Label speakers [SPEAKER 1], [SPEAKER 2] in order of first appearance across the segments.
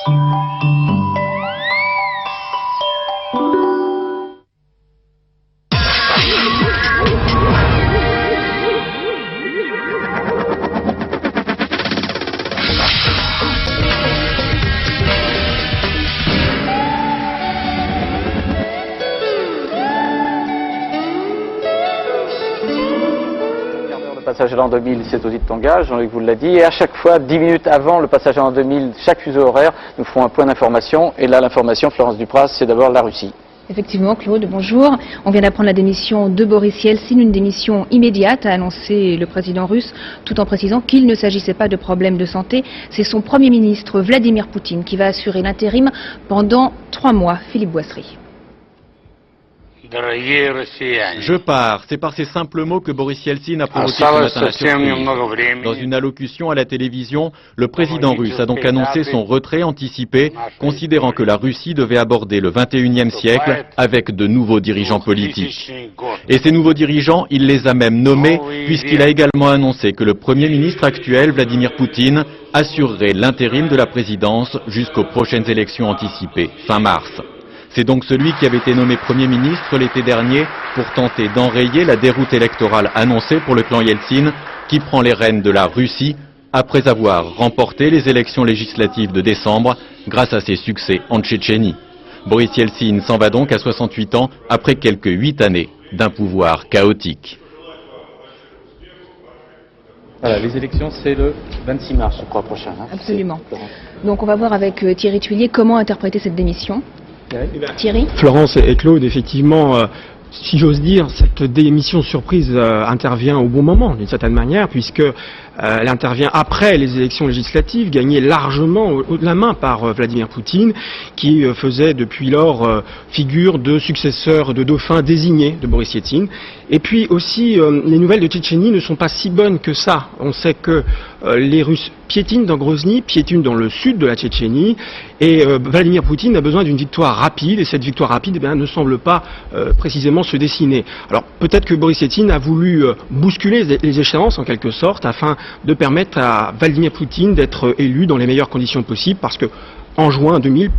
[SPEAKER 1] Le passage à l'an 2000, c'est aux îles Tonga, Jean-Luc vous l'a dit, et à chaque fois, 10 minutes avant le passage à l'an 2000, chaque fuseau horaire, nous ferons un point d'information, et là, l'information, Florence Dupras, c'est d'abord la Russie.
[SPEAKER 2] Effectivement, Claude, bonjour. On vient d'apprendre la démission de Boris Yeltsin, une démission immédiate, a annoncé le président russe, tout en précisant qu'il ne s'agissait pas de problèmes de santé. C'est son Premier ministre, Vladimir Poutine, qui va assurer l'intérim pendant 3 mois. Philippe Boissry.
[SPEAKER 3] Je pars. C'est par ces simples mots que Boris Yeltsin a provoqué ce matin la surprise. Dans une allocution à la télévision, le président russe a donc annoncé son retrait anticipé, considérant que la Russie devait aborder le 21e siècle avec de nouveaux dirigeants politiques. Et ces nouveaux dirigeants, il les a même nommés, puisqu'il a également annoncé que le Premier ministre actuel, Vladimir Poutine, assurerait l'intérim de la présidence jusqu'aux prochaines élections anticipées, fin mars. C'est donc celui qui avait été nommé Premier ministre l'été dernier pour tenter d'enrayer la déroute électorale annoncée pour le clan Yeltsin, qui prend les rênes de la Russie après avoir remporté les élections législatives de décembre grâce à ses succès en Tchétchénie. Boris Yeltsin s'en va donc à 68 ans après quelques 8 années d'un pouvoir chaotique.
[SPEAKER 1] Voilà, les élections, c'est le 26 mars, je crois, prochain. Hein.
[SPEAKER 2] Absolument. Donc on va voir avec Thierry Tuillier comment interpréter cette démission. Thierry ?
[SPEAKER 4] Florence et Claude, effectivement, si j'ose dire, cette démission surprise intervient au bon moment, d'une certaine manière, puisque elle intervient après les élections législatives, gagnées largement haut de la main par Vladimir Poutine, qui faisait depuis lors figure de successeur de dauphin désigné de Boris Yeltsin. Et puis aussi, les nouvelles de Tchétchénie ne sont pas si bonnes que ça. On sait que les Russes piétinent dans Grozny, piétinent dans le sud de la Tchétchénie, et Vladimir Poutine a besoin d'une victoire rapide, et cette victoire rapide ne semble pas précisément se dessiner. Alors peut-être que Boris Yeltsin a voulu bousculer les échéances en quelque sorte, afin de permettre à Vladimir Poutine d'être élu dans les meilleures conditions possibles, parce que en juin 2000,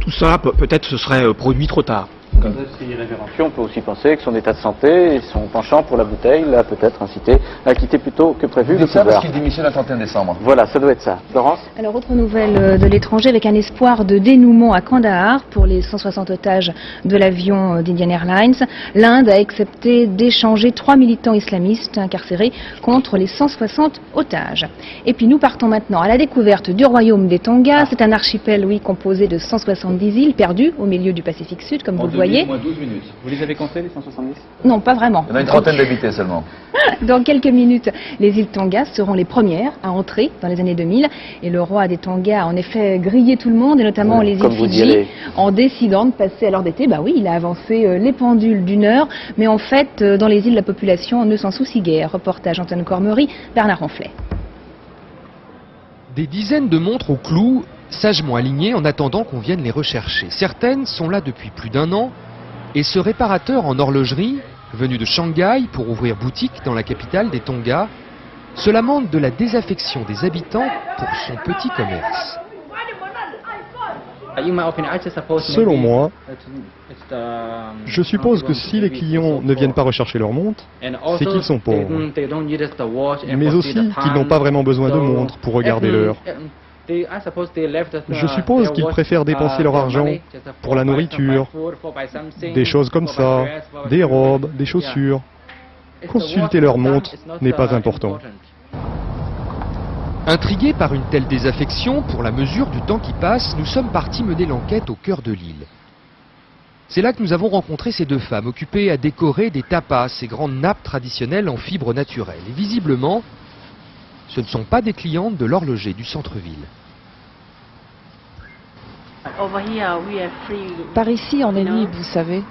[SPEAKER 4] tout ça peut-être se serait produit trop tard.
[SPEAKER 1] Quand c'est irrévérencieux, on peut aussi penser que son état de santé et son penchant pour la bouteille l'a peut-être incité à quitter plus tôt que prévu le pouvoir.
[SPEAKER 5] C'est ça parce qu'il démissionne le 31 décembre.
[SPEAKER 1] Voilà, ça doit être ça. Florence ?
[SPEAKER 2] Alors, autre nouvelle de l'étranger, avec un espoir de dénouement à Kandahar pour les 160 otages de l'avion d'Indian Airlines. L'Inde a accepté d'échanger 3 militants islamistes incarcérés contre les 160 otages. Et puis nous partons maintenant à la découverte du royaume des Tonga. C'est un archipel, oui, composé de 170 îles perdues au milieu du Pacifique Sud, comme vous le voyez.
[SPEAKER 1] Moins 12 minutes. Vous les avez comptés, les 170 ?
[SPEAKER 2] Non, pas vraiment.
[SPEAKER 5] Il y en a une trentaine d'habités seulement.
[SPEAKER 2] Dans quelques minutes, les îles Tonga seront les premières à entrer dans les années 2000. Et le roi des Tonga a en effet grillé tout le monde, et notamment les îles Fidji, en décidant de passer à l'heure d'été. Bah oui, il a avancé les pendules d'une heure. Mais en fait, dans les îles, la population ne s'en soucie guère. Reportage Antoine Cormery, Bernard Ronflet.
[SPEAKER 6] Des dizaines de montres au clou, sagement alignées en attendant qu'on vienne les rechercher. Certaines sont là depuis plus d'1 an, et ce réparateur en horlogerie, venu de Shanghai pour ouvrir boutique dans la capitale des Tonga, se lamente de la désaffection des habitants pour son petit commerce.
[SPEAKER 7] Selon moi, je suppose que si les clients ne viennent pas rechercher leur montre, c'est qu'ils sont pauvres, mais aussi qu'ils n'ont pas vraiment besoin de montre pour regarder l'heure. Je suppose qu'ils préfèrent dépenser leur argent pour la nourriture, des choses comme ça, des robes, des chaussures. Consulter leur montre n'est pas important.
[SPEAKER 6] Intrigués par une telle désaffection pour la mesure du temps qui passe, nous sommes partis mener l'enquête au cœur de l'île. C'est là que nous avons rencontré ces 2 femmes occupées à décorer des tapas, ces grandes nappes traditionnelles en fibres naturelles. Et visiblement, ce ne sont pas des clientes de l'horloger du centre-ville.
[SPEAKER 8] Par ici, on est libre, vous savez.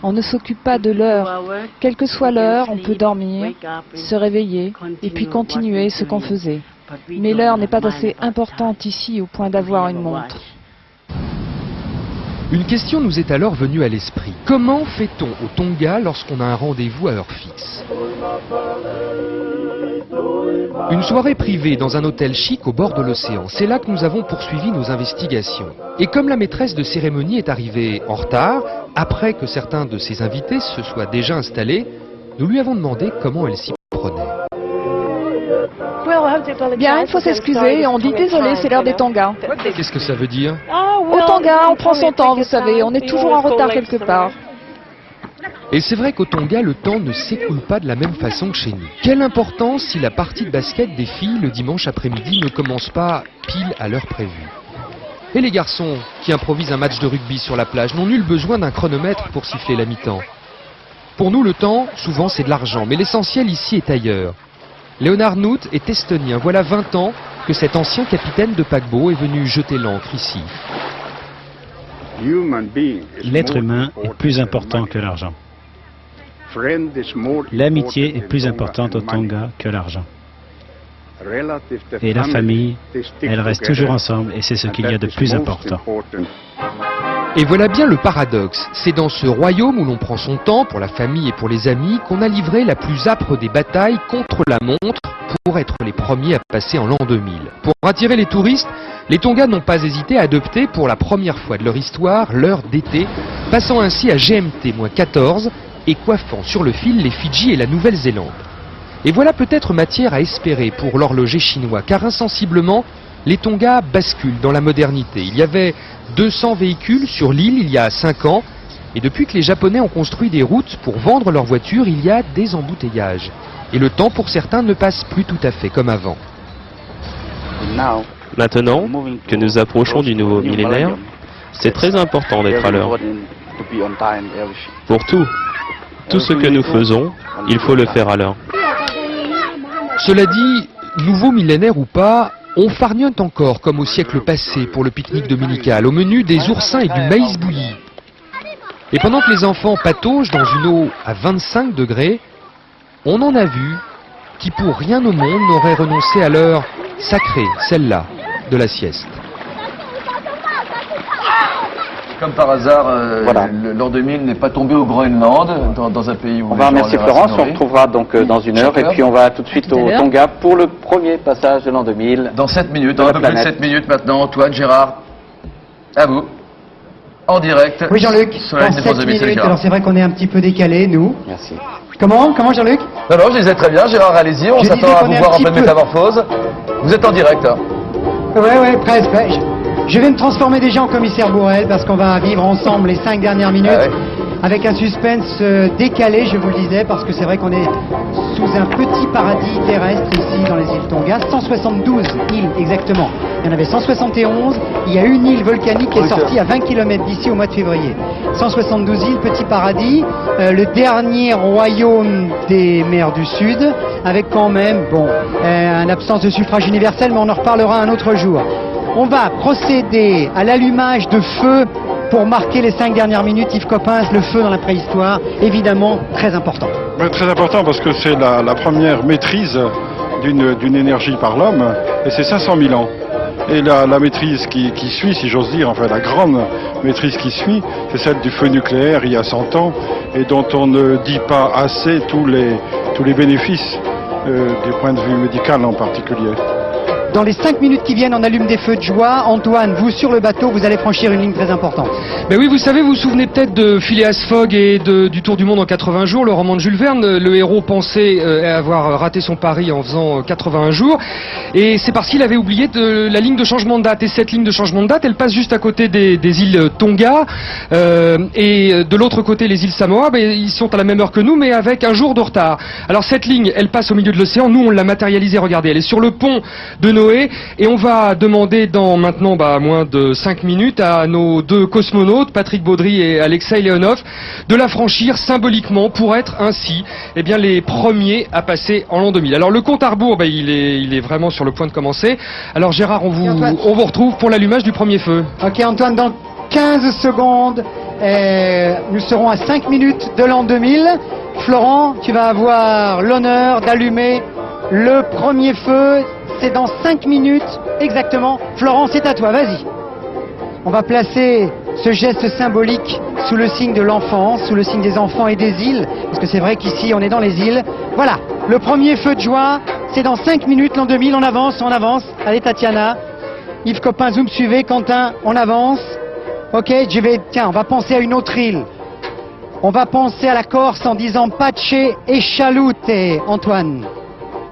[SPEAKER 8] On ne s'occupe pas de l'heure. Quelle que soit l'heure, on peut dormir, se réveiller et puis continuer ce qu'on faisait. Mais l'heure n'est pas assez importante ici au point d'avoir une montre.
[SPEAKER 6] Une question nous est alors venue à l'esprit. Comment fait-on au Tonga lorsqu'on a un rendez-vous à heure fixe ? Une soirée privée dans un hôtel chic au bord de l'océan. C'est là que nous avons poursuivi nos investigations. Et comme la maîtresse de cérémonie est arrivée en retard, après que certains de ses invités se soient déjà installés, nous lui avons demandé comment elle s'y prenait.
[SPEAKER 8] Bien, il faut s'excuser, on dit désolé, c'est l'heure des Tonga.
[SPEAKER 6] Qu'est-ce que ça veut dire?
[SPEAKER 8] Au Tonga, on prend son temps, vous savez, on est toujours en retard quelque part.
[SPEAKER 6] Et c'est vrai qu'au Tonga, le temps ne s'écoule pas de la même façon que chez nous. Quelle importance si la partie de basket des filles le dimanche après-midi ne commence pas pile à l'heure prévue. Et les garçons qui improvisent un match de rugby sur la plage n'ont nul besoin d'un chronomètre pour siffler la mi-temps. Pour nous, le temps, souvent, c'est de l'argent, mais l'essentiel ici est ailleurs. Leonard Noot est estonien. Voilà 20 ans que cet ancien capitaine de paquebot est venu jeter l'ancre ici.
[SPEAKER 9] L'être humain est plus important que l'argent. L'amitié est plus importante au Tonga que l'argent. Et la famille, elle reste toujours ensemble et c'est ce qu'il y a de plus important.
[SPEAKER 6] Et voilà bien le paradoxe. C'est dans ce royaume où l'on prend son temps pour la famille et pour les amis qu'on a livré la plus âpre des batailles contre la montre pour être les premiers à passer en l'an 2000. Pour attirer les touristes, les Tonga n'ont pas hésité à adopter pour la première fois de leur histoire l'heure d'été, passant ainsi à GMT-14 et coiffant sur le fil les Fidji et la Nouvelle-Zélande. Et voilà peut-être matière à espérer pour l'horloger chinois, car insensiblement, les Tonga basculent dans la modernité. Il y avait 200 véhicules sur l'île il y a 5 ans, et depuis que les Japonais ont construit des routes pour vendre leurs voitures, il y a des embouteillages. Et le temps pour certains ne passe plus tout à fait comme avant.
[SPEAKER 10] Maintenant que nous approchons du nouveau millénaire, c'est très important d'être à l'heure. Pour tout ce que nous faisons, il faut le faire à l'heure.
[SPEAKER 6] Cela dit, nouveau millénaire ou pas, on fargnonne encore comme au siècle passé pour le pique-nique dominical, au menu des oursins et du maïs bouilli. Et pendant que les enfants pataugent dans une eau à 25 degrés, on en a vu qui pour rien au monde n'auraient renoncé à l'heure sacrée, celle-là, de la sieste.
[SPEAKER 5] Comme par hasard, l'an 2000 n'est pas tombé au Groenland, dans un pays où...
[SPEAKER 1] On va remercier Florence, on retrouvera donc dans une heure, et puis on va tout de suite au Tonga pour le premier passage de l'an 2000.
[SPEAKER 5] Dans 7 minutes, dans un peu plus de 7 minutes maintenant, Antoine, Gérard, à vous, en direct.
[SPEAKER 11] Oui Jean-Luc, dans 7 minutes, alors c'est vrai qu'on est un petit peu décalé, nous.
[SPEAKER 1] Merci.
[SPEAKER 11] Comment Jean-Luc?
[SPEAKER 5] Non, je disais très bien, Gérard, allez-y, on s'attend à vous voir en pleine métamorphose. Vous êtes en direct.
[SPEAKER 11] Ouais, presque. Je vais me transformer déjà en commissaire Bourrel parce qu'on va vivre ensemble les 5 dernières minutes avec un suspense décalé, je vous le disais, parce que c'est vrai qu'on est sous un petit paradis terrestre ici dans les îles Tonga. 172 îles exactement. Il y en avait 171. Il y a une île volcanique qui est sortie à 20 km d'ici au mois de février. 172 îles, petit paradis. Le dernier royaume des mers du Sud, avec quand même, une absence de suffrage universel, mais on en reparlera un autre jour. On va procéder à l'allumage de feu pour marquer les 5 dernières minutes. Yves Coppens, le feu dans la préhistoire, évidemment très important.
[SPEAKER 12] Très important parce que c'est la première maîtrise d'une énergie par l'homme, et c'est 500 000 ans. Et la maîtrise qui suit, si j'ose dire, enfin la grande maîtrise qui suit, c'est celle du feu nucléaire il y a 100 ans, et dont on ne dit pas assez tous les bénéfices du point de vue médical en particulier.
[SPEAKER 11] Dans les 5 minutes qui viennent, on allume des feux de joie. Antoine, vous sur le bateau, vous allez franchir une ligne très importante.
[SPEAKER 6] Ben oui, vous savez, vous vous souvenez peut-être de Phileas Fogg et du Tour du monde en 80 jours, le roman de Jules Verne. Le héros pensait avoir raté son pari en faisant 81 jours. Et c'est parce qu'il avait oublié la ligne de changement de date. Et cette ligne de changement de date, elle passe juste à côté des îles Tonga. Et de l'autre côté, les îles Samoa, ils sont à la même heure que nous, mais avec un jour de retard. Alors cette ligne, elle passe au milieu de l'océan. Nous, on l'a matérialisée, regardez. Elle est sur le pont de Noé. Et on va demander dans maintenant moins de 5 minutes à nos 2 cosmonautes, Patrick Baudry et Alexei Leonov, de la franchir symboliquement pour être ainsi les premiers à passer en l'an 2000. Alors le compte à rebours, il est vraiment sur le point de commencer. Alors Gérard, on vous retrouve pour l'allumage du premier feu.
[SPEAKER 11] Ok Antoine, dans 15 secondes, nous serons à 5 minutes de l'an 2000. Florent, tu vas avoir l'honneur d'allumer le premier feu. C'est dans 5 minutes exactement. Florent, c'est à toi, vas-y. On va placer ce geste symbolique sous le signe de l'enfance, sous le signe des enfants et des îles, parce que c'est vrai qu'ici on est dans les îles. Voilà, le premier feu de joie, C'est dans 5 minutes, l'an 2000, on avance. Allez Tatiana, Yves Copin, zoom, suivez, Quentin, on avance. Ok, tiens, on va penser à une autre île. On va penser à la Corse en disant Pace et Chaloute, Antoine.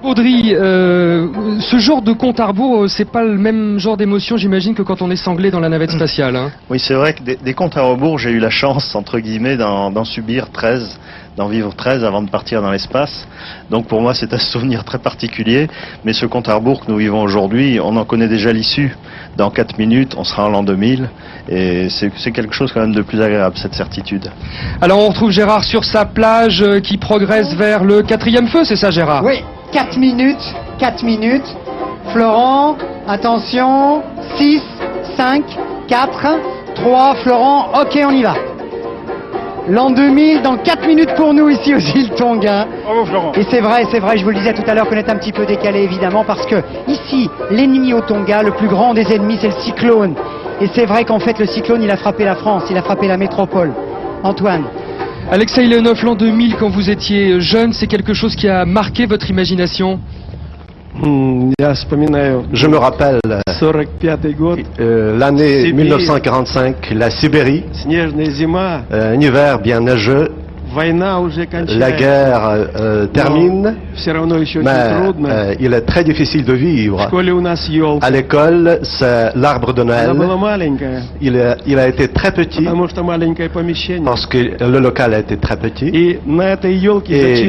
[SPEAKER 6] Baudry, ce genre de compte à rebours, c'est pas le même genre d'émotion, j'imagine, que quand on est sanglé dans la navette spatiale. Hein.
[SPEAKER 13] Oui, c'est vrai que des comptes à rebours, j'ai eu la chance, entre guillemets, d'en subir 13, d'en vivre 13 avant de partir dans l'espace. Donc pour moi, c'est un souvenir très particulier. Mais ce compte à rebours que nous vivons aujourd'hui, on en connaît déjà l'issue. Dans 4 minutes, on sera en l'an 2000. Et c'est quelque chose quand même de plus agréable, cette certitude.
[SPEAKER 6] Alors on retrouve Gérard sur sa plage qui progresse vers le 4e feu, c'est ça Gérard?
[SPEAKER 11] Oui. 4 minutes. Florent, attention. 6, 5, 4, 3, Florent, ok, on y va. L'an 2000, dans 4 minutes pour nous ici aux îles Tonga.
[SPEAKER 12] Bravo Florent.
[SPEAKER 11] Et c'est vrai, je vous le disais tout à l'heure qu'on est un petit peu décalé évidemment parce que ici, l'ennemi au Tonga, le plus grand des ennemis, c'est le cyclone. Et c'est vrai qu'en fait le cyclone, il a frappé la France, il a frappé la métropole. Antoine.
[SPEAKER 6] Alexei Leonov, l'an 2000, quand vous étiez jeune, c'est quelque chose qui a marqué votre imagination?
[SPEAKER 14] Je me rappelle l'année 1945, la Sibérie, un hiver bien neigeux. La guerre termine, mais il est très difficile de vivre. À l'école, c'est l'arbre de Noël. Il a été très petit parce que le local a été très petit. Et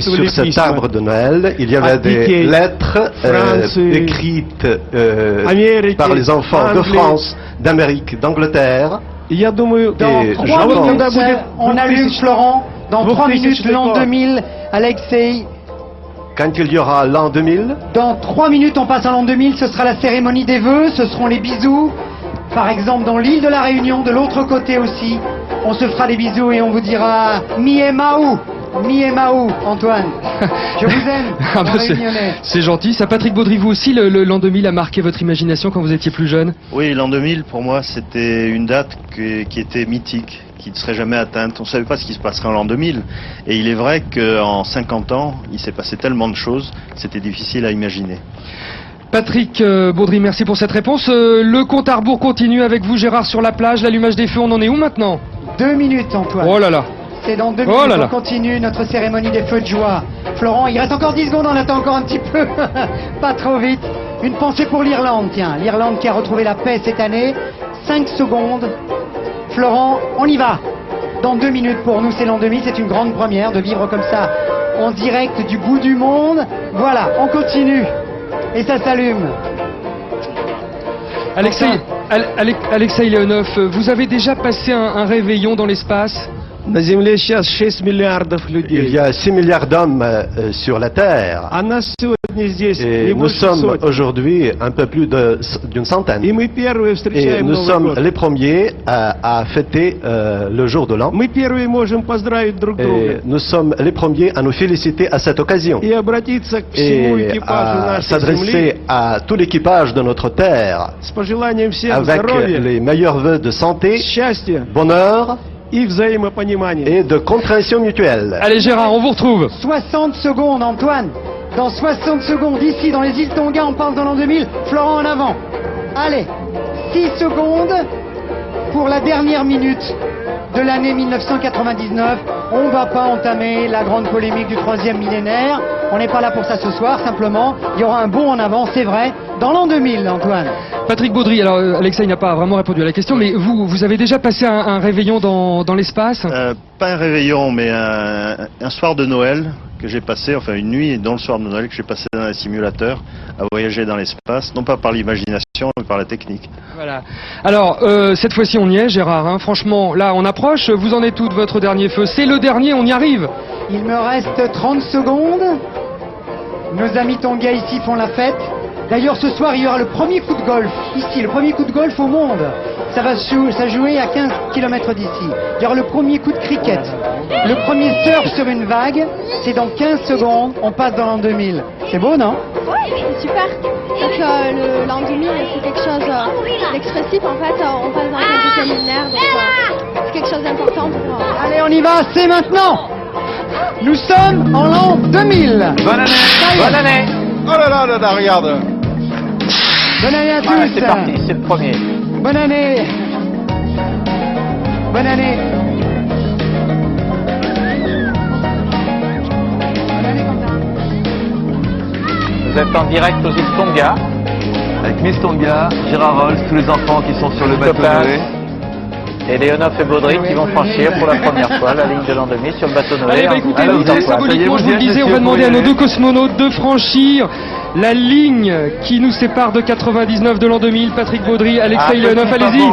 [SPEAKER 14] sur cet arbre de Noël, il y avait des lettres écrites par les enfants de France, d'Amérique, d'Angleterre.
[SPEAKER 11] Dans 3 minutes, on allume Florent. Dans 3 minutes, l'an 2000, Alexei.
[SPEAKER 14] Quand il y aura l'an 2000?
[SPEAKER 11] Dans 3 minutes, on passe à l'an 2000, ce sera la cérémonie des vœux, ce seront les bisous. Par exemple, dans l'île de la Réunion, de l'autre côté aussi, on se fera des bisous et on vous dira Mi e Mau, Antoine. Je vous aime,
[SPEAKER 6] c'est gentil. Ça, Patrick Baudry, vous aussi, l'an 2000 a marqué votre imagination quand vous étiez plus jeune?
[SPEAKER 13] Oui, l'an 2000, pour moi, c'était une date qui était mythique, qui ne serait jamais atteinte. On ne savait pas ce qui se passerait en l'an 2000. Et il est vrai qu'en 50 ans, il s'est passé tellement de choses, c'était difficile à imaginer.
[SPEAKER 6] Patrick Baudry, merci pour cette réponse. Le compte à rebours continue avec vous, Gérard, sur la plage. L'allumage des feux, on en est où maintenant?
[SPEAKER 11] 2 minutes, Antoine.
[SPEAKER 6] Oh là là.
[SPEAKER 11] C'est dans 2 minutes qu'on continue notre cérémonie des feux de joie. Florent, il reste encore 10 secondes, on attend encore un petit peu. Pas trop vite. Une pensée pour l'Irlande, tiens. L'Irlande qui a retrouvé la paix cette année. 5 secondes. Florent, on y va. Dans 2 minutes pour nous, c'est l'an 2000. C'est une grande première de vivre comme ça en direct du bout du monde. Voilà, on continue. Et ça s'allume.
[SPEAKER 6] Alexei Leonov, vous avez déjà passé un réveillon dans l'espace?
[SPEAKER 14] Il y a 6 milliards d'hommes sur la Terre. Et nous sommes aujourd'hui un peu plus d'une centaine. Et nous sommes les premiers à fêter le jour de l'an. Et nous sommes les premiers à nous féliciter à cette occasion. Et à s'adresser à tout l'équipage de notre Terre avec les meilleurs vœux de santé, bonheur et de compréhension mutuelle.
[SPEAKER 6] Allez Gérard, on vous retrouve.
[SPEAKER 11] 60 secondes, Antoine. Dans 60 secondes, ici, dans les îles Tonga, on parle de l'an 2000. Florent en avant. Allez, 6 secondes pour la dernière minute de l'année 1999. On ne va pas entamer la grande polémique du 3e millénaire. On n'est pas là pour ça ce soir, simplement. Il y aura un bond en avant, c'est vrai, dans l'an 2000, Antoine.
[SPEAKER 6] Patrick Baudry, alors Alexei n'a pas vraiment répondu à la question, mais vous avez déjà passé un réveillon dans l'espace?
[SPEAKER 13] Pas un réveillon, mais un soir de Noël que j'ai passé, enfin une nuit dans le soir de Noël que j'ai passé dans un simulateur à voyager dans l'espace, non pas par l'imagination, mais par la technique.
[SPEAKER 6] Voilà. Alors, cette fois-ci on y est, Gérard, hein. Franchement, là on approche, vous en êtes tout de votre dernier feu? C'est le dernier, on y arrive.
[SPEAKER 11] Il me reste 30 secondes. Nos amis Tonga ici font la fête. D'ailleurs, ce soir, il y aura le premier coup de golf, ici, le premier coup de golf au monde. Ça va jouer à 15 km d'ici. Il y aura le premier coup de cricket. Le premier surf sur une vague, c'est dans 15 secondes, on passe dans l'an 2000. C'est beau, non?
[SPEAKER 15] Oui, c'est super. Donc l'an 2000, c'est quelque chose d'expressif, en fait. On passe dans le 18e millénaire, donc c'est quelque chose d'important pour...
[SPEAKER 11] Allez, on y va, c'est maintenant. Nous sommes en l'an 2000.
[SPEAKER 5] Bonne année. Bonne année.
[SPEAKER 12] Oh là là, regarde.
[SPEAKER 11] Bonne année à tous.
[SPEAKER 1] Voilà, c'est parti, c'est le premier.
[SPEAKER 11] Bonne année. Bonne année. Bonne année, Quentin.
[SPEAKER 1] Vous êtes en direct aux îles Tonga.
[SPEAKER 16] Avec Miss Tonga, Gérard Rolls, tous les enfants qui sont sur le bateau Noé.
[SPEAKER 1] Et Léonov et Baudry qui vont franchir pour la première fois la ligne de l'an 2000 sur le bateau Noé.
[SPEAKER 6] Allez, bah écoutez, nous, très symboliquement, je vous le disais, on va demander à nos deux cosmonautes de franchir la ligne qui nous sépare de 99 de l'an 2000. Patrick Baudry, Alexei Léonov, allez-y.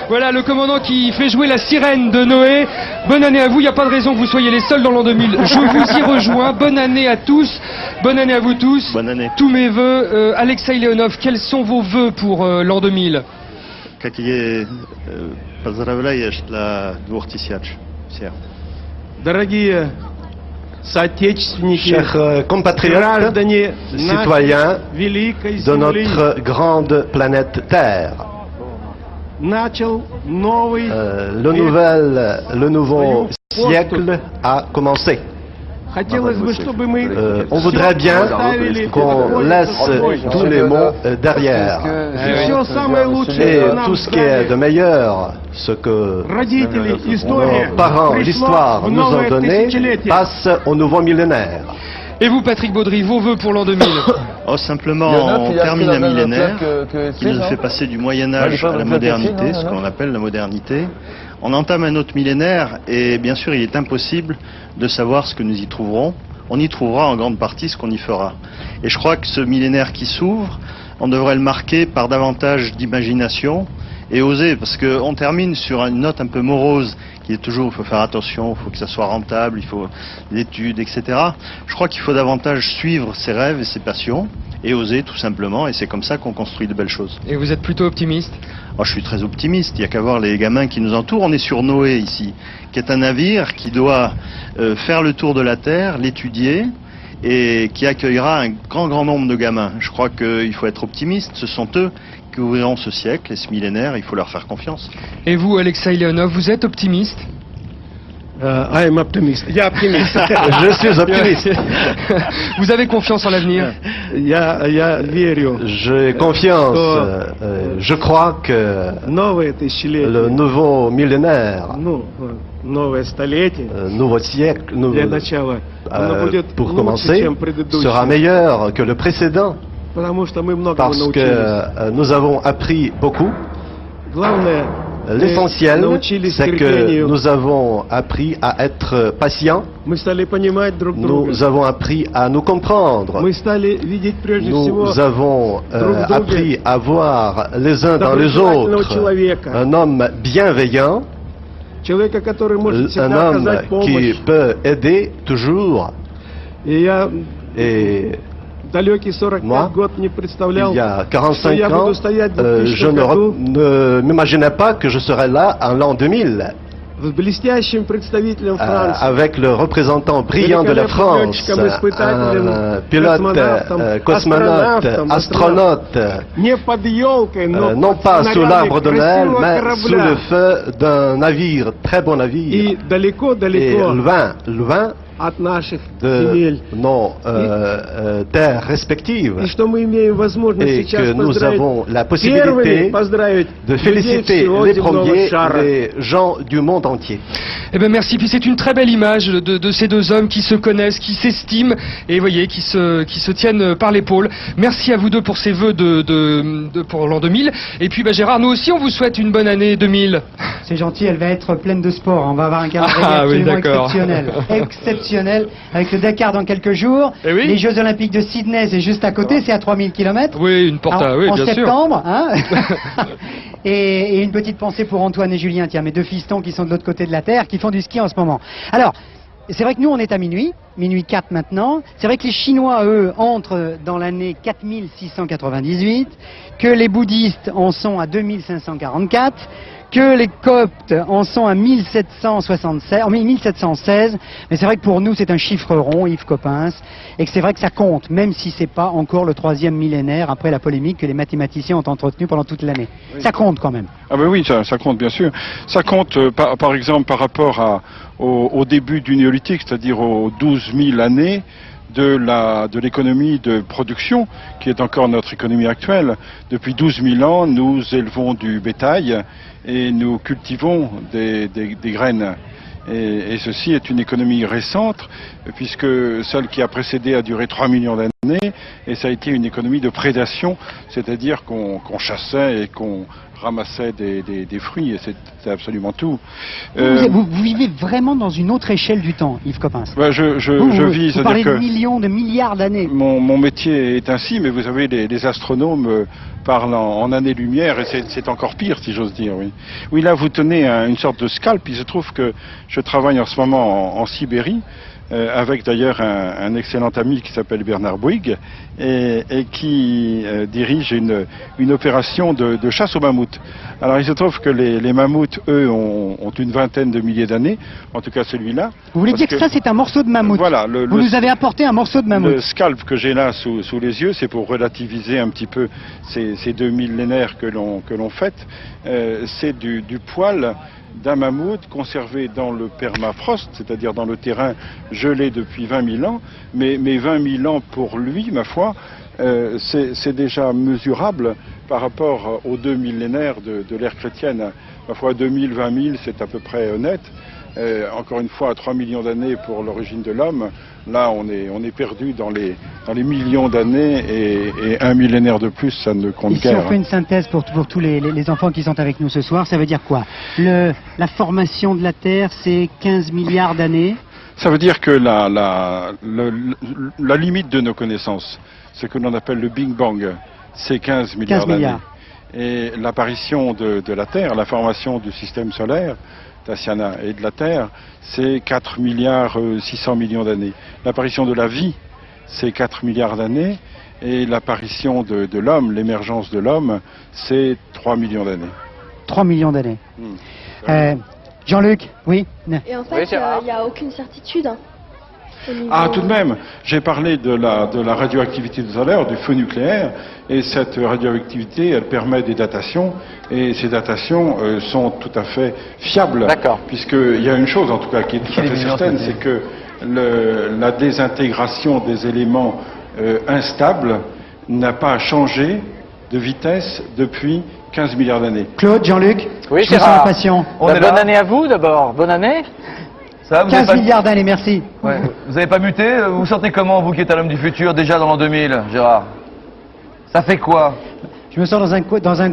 [SPEAKER 6] Voilà le commandant qui fait jouer la sirène de Noé. Bonne année à vous, il n'y a pas de raison que vous soyez les seuls dans l'an 2000. Je vous y rejoins. Bonne année à tous. Bonne année à vous tous.
[SPEAKER 13] Bonne année.
[SPEAKER 6] Tous mes vœux. Alexei Léonov, quels sont vos vœux pour l'an 2000?
[SPEAKER 13] Какие поздравляешь для 2000 всех?
[SPEAKER 14] Дорогие соотечественники, chers compatriotes, citoyens de notre grande planète Terre, le nouveau siècle a commencé. On voudrait bien qu'on laisse tous les mots derrière. Et tout ce qui est de meilleur, ce que nos parents, l'histoire nous ont donné, passe au nouveau millénaire.
[SPEAKER 6] Et vous, Patrick Baudry, vos vœux pour l'an 2000?
[SPEAKER 13] Simplement, on termine un millénaire qui nous a fait passer du Moyen-Âge à la modernité, ce qu'on appelle la modernité. On entame un autre millénaire et bien sûr il est impossible de savoir ce que nous y trouverons. On y trouvera en grande partie ce qu'on y fera. Et je crois que ce millénaire qui s'ouvre, on devrait le marquer par davantage d'imagination et oser, parce qu'on termine sur une note un peu morose qui est toujours, il faut faire attention, il faut que ça soit rentable, il faut l'étude, etc. Je crois qu'il faut davantage suivre ses rêves et ses passions et oser tout simplement, et c'est comme ça qu'on construit de belles choses.
[SPEAKER 6] Et vous êtes plutôt optimiste?
[SPEAKER 13] Je suis très optimiste, il n'y a qu'à voir les gamins qui nous entourent. On est sur Noé ici, qui est un navire qui doit faire le tour de la Terre, l'étudier, et qui accueillera un grand nombre de gamins. Je crois qu'il faut être optimiste, ce sont eux qui ouvriront ce siècle et ce millénaire, il faut leur faire confiance.
[SPEAKER 6] Et vous, Alexei Léonov, vous êtes optimiste?
[SPEAKER 14] I am optimist. Je suis optimiste.
[SPEAKER 6] Vous avez confiance en l'avenir?
[SPEAKER 14] J'ai confiance. Je crois que le nouveau millénaire, nouveau siècle, pour commencer, sera meilleur que le précédent. Parce que nous avons appris beaucoup. L'essentiel, c'est que nous avons appris à être patients. Nous avons appris à nous comprendre. Nous avons appris à voir les uns dans les autres un homme bienveillant, un homme qui peut aider toujours. Et moi, il y a 45 ans, je ne m'imaginais pas que je serais là en l'an 2000. Avec le représentant brillant de la France, un pilote, cosmonaute, astronaute, non pas sous l'arbre de Noël, mais sous le feu d'un navire, très bon navire, et loin de nos terres respectives, et que nous avons la possibilité de féliciter les premiers, les gens du monde entier.
[SPEAKER 6] Eh bien merci, puis c'est une très belle image de ces deux hommes qui se connaissent, qui s'estiment et vous voyez, qui se tiennent par l'épaule. Merci à vous deux pour ces vœux pour l'an 2000. Et puis Gérard, nous aussi on vous souhaite une bonne année 2000.
[SPEAKER 11] C'est gentil, elle va être pleine de sport. On va avoir un calendrier absolument exceptionnel. Exceptionnel, avec le Dakar dans quelques jours. Les Jeux Olympiques de Sydney, c'est juste à côté, c'est à 3000 km.
[SPEAKER 6] Oui, une porte à... Oui,
[SPEAKER 11] en
[SPEAKER 6] bien
[SPEAKER 11] septembre, hein. Et une petite pensée pour Antoine et Julien, tiens, mes deux fistons qui sont de l'autre côté de la Terre, qui font du ski en ce moment. Alors, c'est vrai que nous, on est à minuit 4 maintenant. C'est vrai que les Chinois, eux, entrent dans l'année 4698, que les bouddhistes en sont à 2544, que les Coptes en sont à 1716, mais c'est vrai que pour nous c'est un chiffre rond, Yves Coppens, et que c'est vrai que ça compte, même si c'est pas encore le 3e millénaire après la polémique que les mathématiciens ont entretenue pendant toute l'année. Oui. Ça compte quand même.
[SPEAKER 12] Ah ben oui, ça compte bien sûr. Ça compte par exemple par rapport au début du néolithique, c'est-à-dire aux 12 000 années de l'économie de production, qui est encore notre économie actuelle. Depuis 12 000 ans, nous élevons du bétail et nous cultivons des graines. Et ceci est une économie récente, puisque celle qui a précédé a duré 3 millions d'années, et ça a été une économie de prédation, c'est-à-dire qu'on chassait et qu'on ramassait des fruits, et c'est absolument tout.
[SPEAKER 11] Vous vivez vraiment dans une autre échelle du temps, Yves Coppens.
[SPEAKER 12] Ben vous
[SPEAKER 11] parlez de millions, de milliards d'années.
[SPEAKER 12] Mon métier est ainsi, mais vous savez, les astronomes parlent en années-lumière, et c'est encore pire, si j'ose dire. Oui. Oui, là, vous tenez une sorte de scalp. Il se trouve que je travaille en ce moment en Sibérie, avec d'ailleurs un excellent ami qui s'appelle Bernard Bouygues, et qui dirige une opération de chasse aux mammouths. Alors il se trouve que les mammouths, eux, ont une vingtaine de milliers d'années, en tout cas celui-là.
[SPEAKER 11] Vous voulez dire que ça c'est un morceau de mammouth?
[SPEAKER 12] Voilà.
[SPEAKER 11] Vous nous avez apporté un morceau de mammouth.
[SPEAKER 12] Le scalp que j'ai là sous les yeux, c'est pour relativiser un petit peu ces 2 millénaires que l'on fête. C'est du poil d'un mammouth conservé dans le permafrost, c'est-à-dire dans le terrain gelé depuis 20 000 ans, mais 20 000 ans pour lui, ma foi, c'est déjà mesurable par rapport aux 2 millénaires de l'ère chrétienne. Ma foi, 2000, 20 000, c'est à peu près honnête. Encore une fois, à 3 millions d'années pour l'origine de l'homme, là on est perdu dans les millions d'années, et 1 millénaire de plus, ça ne compte guère.
[SPEAKER 11] Si on fait une synthèse pour tous les enfants qui sont avec nous ce soir, ça veut dire quoi? La formation de la Terre, c'est 15 milliards d'années.
[SPEAKER 12] Ça veut dire que la limite de nos connaissances, ce que l'on appelle le Big Bang, c'est 15 milliards d'années. Et l'apparition de la Terre, la formation du système solaire, Tassiana, et de la Terre, c'est 4 milliards 600 millions d'années. L'apparition de la vie, c'est 4 milliards d'années, et l'apparition de l'homme, l'émergence de l'homme, c'est 3 millions d'années.
[SPEAKER 11] 3 millions d'années. Jean-Luc, oui.
[SPEAKER 15] Et en fait, il n'y a aucune certitude.
[SPEAKER 12] Ah, tout de même, j'ai parlé de la radioactivité tout à l'heure, du feu nucléaire, et cette radioactivité, elle permet des datations, et ces datations sont tout à fait fiables.
[SPEAKER 1] D'accord.
[SPEAKER 12] Puisqu'il y a une chose, en tout cas, qui est tout à fait certaine, c'est que la désintégration des éléments instables n'a pas changé de vitesse depuis 15 milliards d'années.
[SPEAKER 11] Claude, Jean-Luc,
[SPEAKER 1] oui,
[SPEAKER 11] je suis impatient.
[SPEAKER 1] Bonne année à vous d'abord, bonne année.
[SPEAKER 11] Ça, 15 milliards d'années, merci.
[SPEAKER 16] Ouais. Vous n'avez pas muté? Vous vous sentez comment, vous qui êtes à l'homme du futur, déjà dans l'an 2000, Gérard? Ça fait quoi?
[SPEAKER 11] Je me sens dans un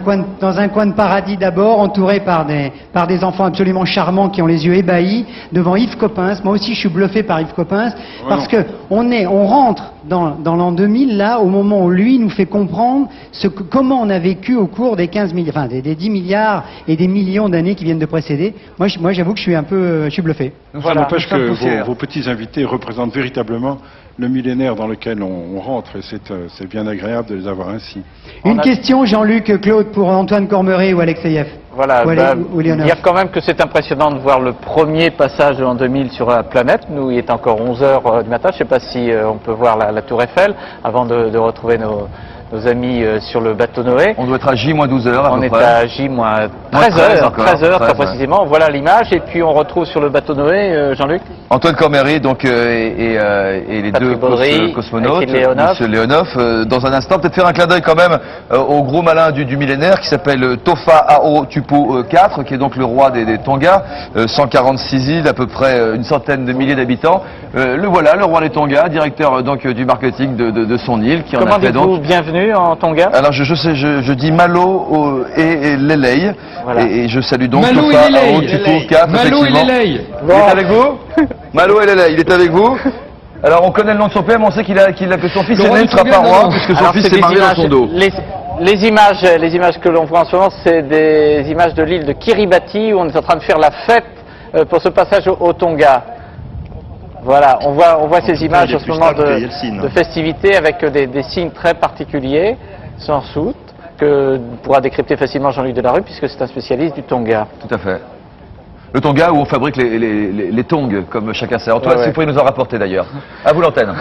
[SPEAKER 11] coin de paradis d'abord, entouré par des enfants absolument charmants qui ont les yeux ébahis devant Yves Coppens. Moi aussi, je suis bluffé par Yves Coppens, parce que on rentre dans l'an 2000 là, au moment où lui nous fait comprendre comment on a vécu au cours des 15 milliards, enfin des 10 milliards et des millions d'années qui viennent de précéder. Moi, j'avoue que je suis bluffé.
[SPEAKER 12] Ça n'empêche que vos petits invités représentent véritablement le millénaire dans lequel on rentre, et c'est bien agréable de les avoir ainsi.
[SPEAKER 11] Une question, Jean-Luc, Claude, pour Antoine Cormeret ou Alexeyev.
[SPEAKER 1] Voilà, dire quand même que c'est impressionnant de voir le premier passage de l'an 2000 sur la planète. Nous, il est encore 11h du matin, je ne sais pas si on peut voir la tour Eiffel, avant de retrouver nos amis sur le bateau Noé.
[SPEAKER 16] On doit être à J-12h à peu près.
[SPEAKER 1] On est à J-13h, 13h très précisément. Voilà l'image, et puis on retrouve sur le bateau Noé, Jean-Luc.
[SPEAKER 16] Antoine Cormeret, donc, et les
[SPEAKER 1] Patrick
[SPEAKER 16] deux cosmonautes, M. Leonov. Dans un instant, peut-être faire un clin d'œil quand même au gros malin du millénaire qui s'appelle Tofa Ao Tupo 4, qui est donc le roi des Tonga. 146 îles, à peu près une centaine de milliers d'habitants. Le voilà, le roi des Tonga, directeur donc du marketing de son île, qui en a fait donc.
[SPEAKER 1] Bienvenue en Tonga.
[SPEAKER 16] Alors je dis Malo et Lelei, voilà. Et je salue donc
[SPEAKER 4] Malo
[SPEAKER 16] Tofa
[SPEAKER 4] et
[SPEAKER 16] Ao Tupo 4.
[SPEAKER 4] Malo et Lelei.
[SPEAKER 16] Il est avec vous? Malo et Lelei, il est avec vous? Alors on connaît le nom de son père, mais on sait que son fils aîné ne sera pas roi, puisque son fils est marié dans son dos.
[SPEAKER 1] Les images que l'on voit en ce moment, c'est des images de l'île de Kiribati, où on est en train de faire la fête pour ce passage au Tonga. Voilà, on voit ces images en ce moment de festivités avec des signes très particuliers, sans soute. que pourra décrypter facilement Jean-Luc Delarue, puisque c'est un spécialiste du Tonga.
[SPEAKER 16] Tout à fait. Le Tonga où on fabrique les tongs, comme chacun sait. Antoine, si vous pouvez nous en rapporter d'ailleurs. À vous l'antenne.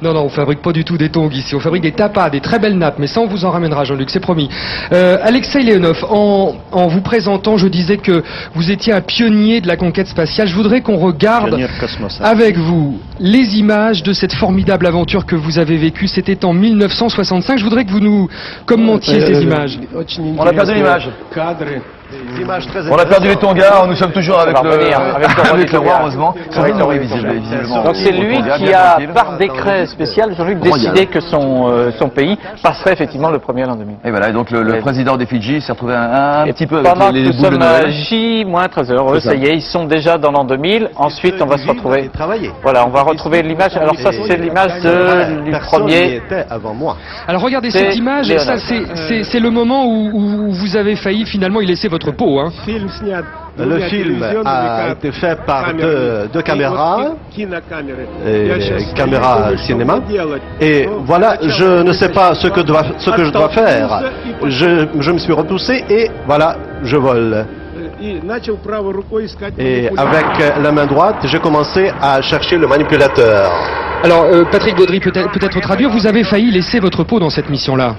[SPEAKER 6] Non, on fabrique pas du tout des tongs ici, on fabrique des tapas, des très belles nappes, mais ça on vous en ramènera Jean-Luc, c'est promis. Alexei Leonov, en vous présentant, je disais que vous étiez un pionnier de la conquête spatiale. Je voudrais qu'on regarde avec vous les images de cette formidable aventure que vous avez vécue. C'était en 1965, je voudrais que vous nous commentiez ces images.
[SPEAKER 16] On a perdu l'image. On a perdu les Tonga, nous sommes toujours avec le roi, heureusement.
[SPEAKER 1] Donc c'est lui qui a, par décret spécial, Jean-Luc, décidé que son pays passerait effectivement le premier à l'an 2000.
[SPEAKER 16] Et voilà, et donc le président des Fidji s'est retrouvé un petit peu
[SPEAKER 1] pendant que nous sommes à J-13h, ça y est, ils sont déjà dans l'an 2000. Ensuite, on va se retrouver. Voilà, on va retrouver l'image. Alors ça, c'est l'image du premier.
[SPEAKER 6] Alors regardez cette image, ça c'est le moment où vous avez failli finalement y laisser votre peau. Hein.
[SPEAKER 14] Le film a été fait par deux caméras, caméra cinéma, et voilà, je ne sais pas ce que je dois faire. Je me suis repoussé et voilà, je vole. Et avec la main droite, j'ai commencé à chercher le manipulateur.
[SPEAKER 6] Alors, Patrick Baudry, peut-être traduire, vous avez failli laisser votre peau dans cette mission-là.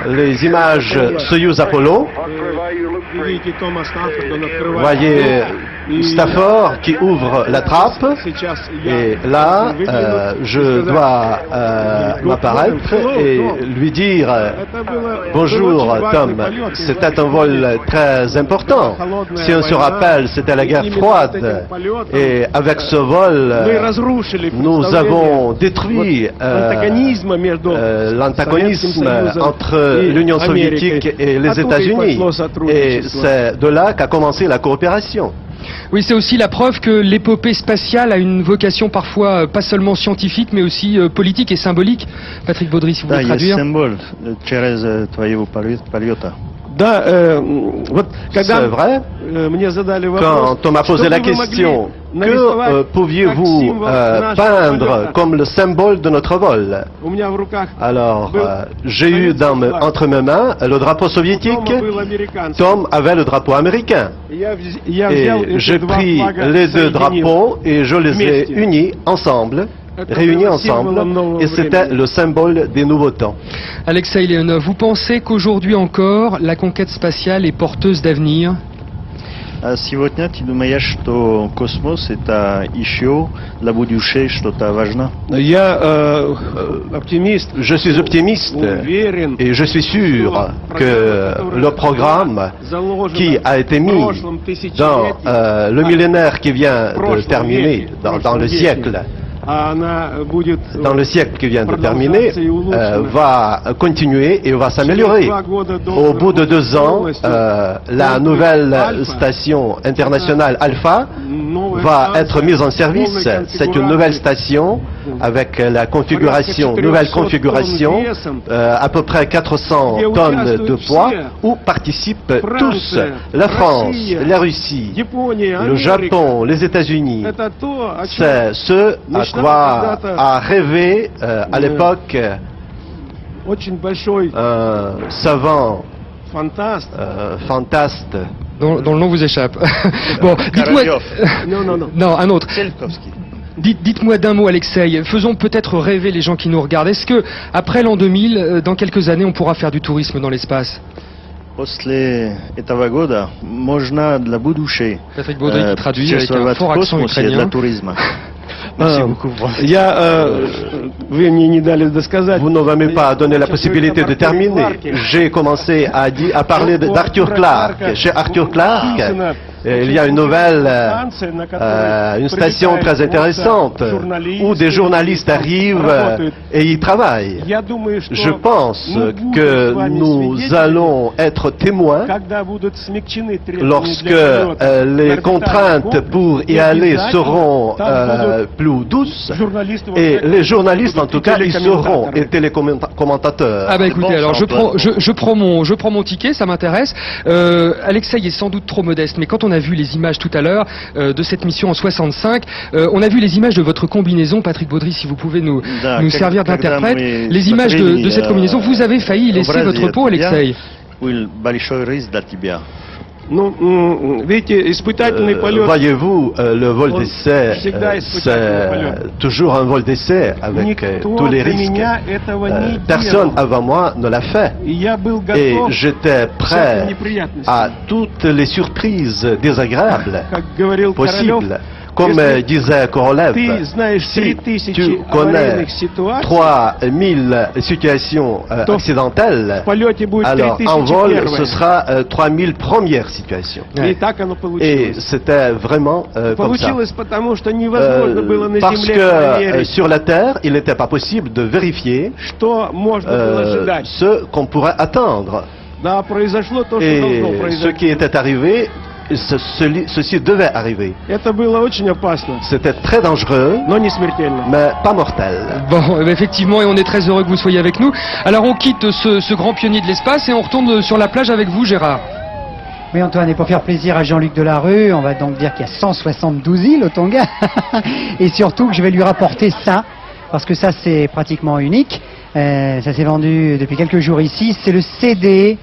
[SPEAKER 14] Les images Soyuz Apollo. Vous voyez Stafford qui ouvre la trappe. Et là, je dois m'apparaître et lui dire « Bonjour Tom, c'était un vol très important. Si on se rappelle, c'était la guerre froide. Et avec ce vol, nous avons détruit l'antagonisme entre l'Union soviétique et les États-Unis. Et c'est de là qu'a commencé la coopération. »
[SPEAKER 6] Oui, c'est aussi la preuve que l'épopée spatiale a une vocation parfois pas seulement scientifique, mais aussi politique et symbolique. Patrick Baudry, si vous voulez traduire.
[SPEAKER 14] C'est vrai. Quand on m'a posé la question, que pouviez-vous peindre comme le symbole de notre vol? Alors, j'ai eu entre mes mains le drapeau soviétique, Tom avait le drapeau américain. Et j'ai pris les deux drapeaux et je les ai unis ensemble. Réunis ensemble, et c'était le symbole des nouveaux temps.
[SPEAKER 6] Alexei Leonov, vous pensez qu'aujourd'hui encore, la conquête spatiale est porteuse d'avenir?
[SPEAKER 13] Сегодня ты думаешь, что космос это еще для будущего что-то важно?
[SPEAKER 14] Je suis optimiste et je suis sûr que le programme qui a été mis dans le millénaire qui vient de terminer, dans le siècle, qui vient de terminer, va continuer et va s'améliorer. Au bout de 2 ans, la nouvelle station internationale Alpha va être mise en service. C'est une nouvelle station avec la nouvelle configuration, à peu près 400 tonnes de poids, où participent tous, la France, la Russie, le Japon, les États-Unis. C'est ce à quoi a rêvé à l'époque un savant fantaste.
[SPEAKER 6] Dont le nom vous échappe. Bon, dites-moi. Non, un autre. Dites-moi d'un mot, Alexei. Faisons peut-être rêver les gens qui nous regardent. Est-ce que, après l'an 2000, dans quelques années, on pourra faire du tourisme dans l'espace?
[SPEAKER 13] После этого года можно для будущего
[SPEAKER 6] путешествовать
[SPEAKER 13] для туризма.
[SPEAKER 14] Vous ne m'avez pas donné la possibilité de terminer. J'ai commencé à parler d'Arthur Clarke. Chez Arthur Clarke, il y a une nouvelle, une station très intéressante où des journalistes arrivent et y travaillent. Je pense que nous allons être témoins lorsque les contraintes pour y aller seront plus douces et les journalistes en tout cas y seront et télécommentateurs.
[SPEAKER 6] Ah bah écoutez, alors je prends mon ticket, ça m'intéresse. Alexei est sans doute trop modeste, mais quand on on a vu les images tout à l'heure de cette mission en 65. On a vu les images de votre combinaison. Patrick Baudry, si vous pouvez nous servir d'interprète. Les images de cette combinaison. Vous avez failli laisser votre peau, Alexei.
[SPEAKER 14] Voyez-vous, le vol d'essai, c'est toujours un vol d'essai avec tous les risques. Personne avant moi ne l'a fait. Et j'étais prêt à toutes les surprises désagréables possibles. Comme disait Korolev, si tu connais 3000 situations accidentelles, alors en vol, ce sera 3000 premières situations. Et c'était vraiment comme ça. Parce que sur la Terre, il n'était pas possible de vérifier ce qu'on pourrait attendre. Et ce qui était arrivé, ceci devait arriver. C'était très dangereux, mais pas mortel.
[SPEAKER 6] Bon, effectivement, et on est très heureux que vous soyez avec nous. Alors on quitte ce grand pionnier de l'espace et on retourne sur la plage avec vous, Gérard.
[SPEAKER 11] Oui, Antoine, et pour faire plaisir à Jean-Luc Delarue, on va donc dire qu'il y a 172 îles au Tonga. Et surtout que je vais lui rapporter ça, parce que ça c'est pratiquement unique. Ça s'est vendu depuis quelques jours ici. C'est le CD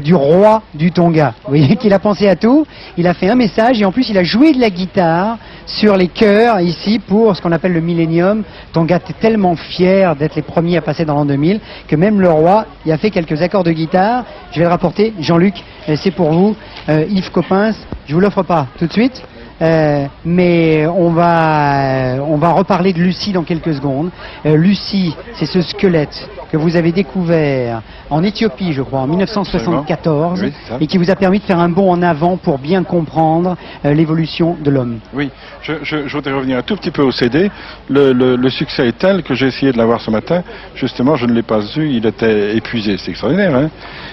[SPEAKER 11] du roi du Tonga. Vous voyez qu'il a pensé à tout. Il a fait un message et en plus il a joué de la guitare sur les chœurs ici pour ce qu'on appelle le Millennium. Tonga était tellement fier d'être les premiers à passer dans l'an 2000 que même le roi il a fait quelques accords de guitare. Je vais le rapporter. Jean-Luc, c'est pour vous. Yves Coppens, je vous l'offre pas tout de suite. Mais on va reparler de Lucie dans quelques secondes. Lucie, c'est ce squelette que vous avez découvert en Éthiopie, je crois, en 1974, oui, et qui vous a permis de faire un bond en avant pour bien comprendre l'évolution de l'homme.
[SPEAKER 12] Oui, je voudrais revenir un tout petit peu au CD. Le succès est tel que j'ai essayé de l'avoir ce matin. Justement, je ne l'ai pas eu, il était épuisé. C'est extraordinaire, hein,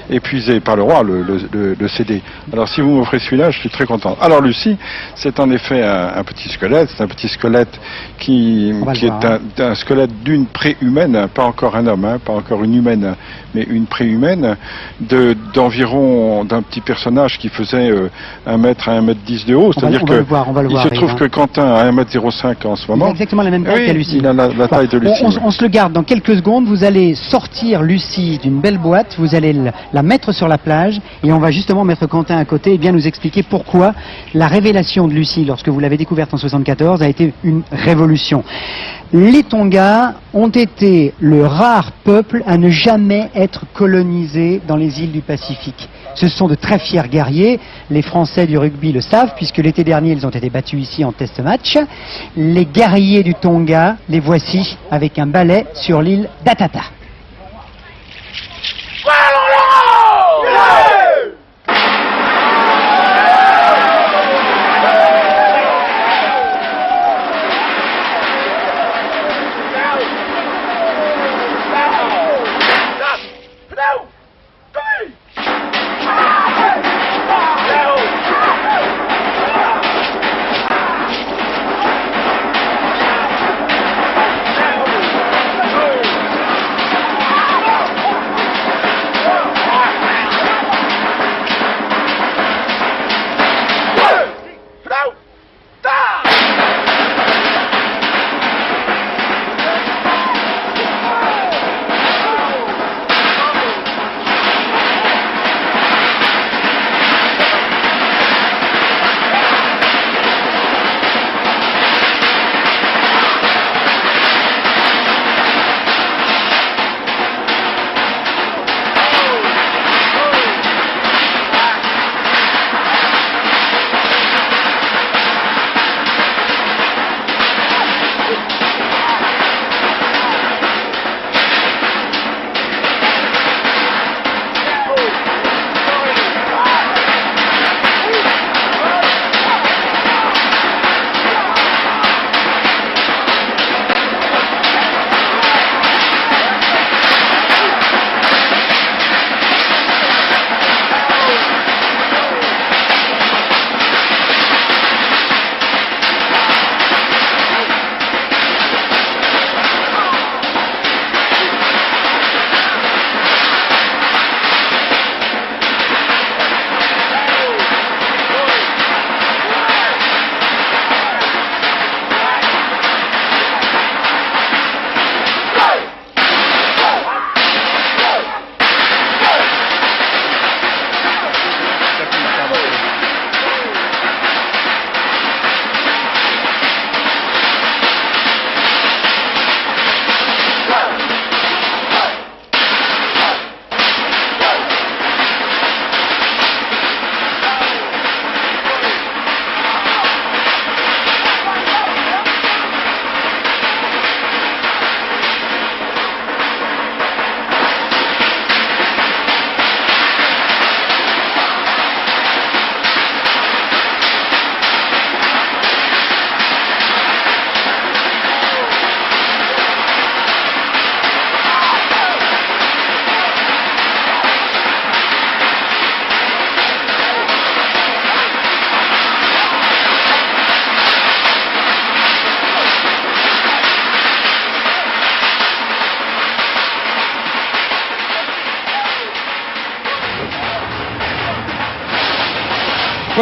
[SPEAKER 12] épuisé par le roi, le CD. Alors, si vous m'offrez celui-là, je suis très content. Alors, Lucie, c'est en effet un petit squelette. C'est un petit squelette qui est un squelette d'une préhumaine, pas encore un homme, hein, pas encore une humaine, mais une préhumaine, d'environ d'un petit personnage qui faisait 1 mètre à 1,10 m de haut. C'est-à-dire que il se trouve que Quentin a 1,05 m en ce moment.
[SPEAKER 11] Il a exactement la même taille qu'à Lucie.
[SPEAKER 12] Il a la taille de Lucie.
[SPEAKER 11] On se le garde dans quelques secondes. Vous allez sortir Lucie d'une belle boîte, vous allez la mettre sur la plage et on va justement mettre Quentin à côté et bien nous expliquer pourquoi la révélation de Lucie, lorsque vous l'avez découverte en 74, a été une révolution. Les Tonga ont été le rare peuple à ne jamais être colonisé dans les îles du Pacifique. Ce sont de très fiers guerriers. Les Français du rugby le savent, puisque l'été dernier, ils ont été battus ici en test match. Les guerriers du Tonga, les voici avec un ballet sur l'île d'Atata.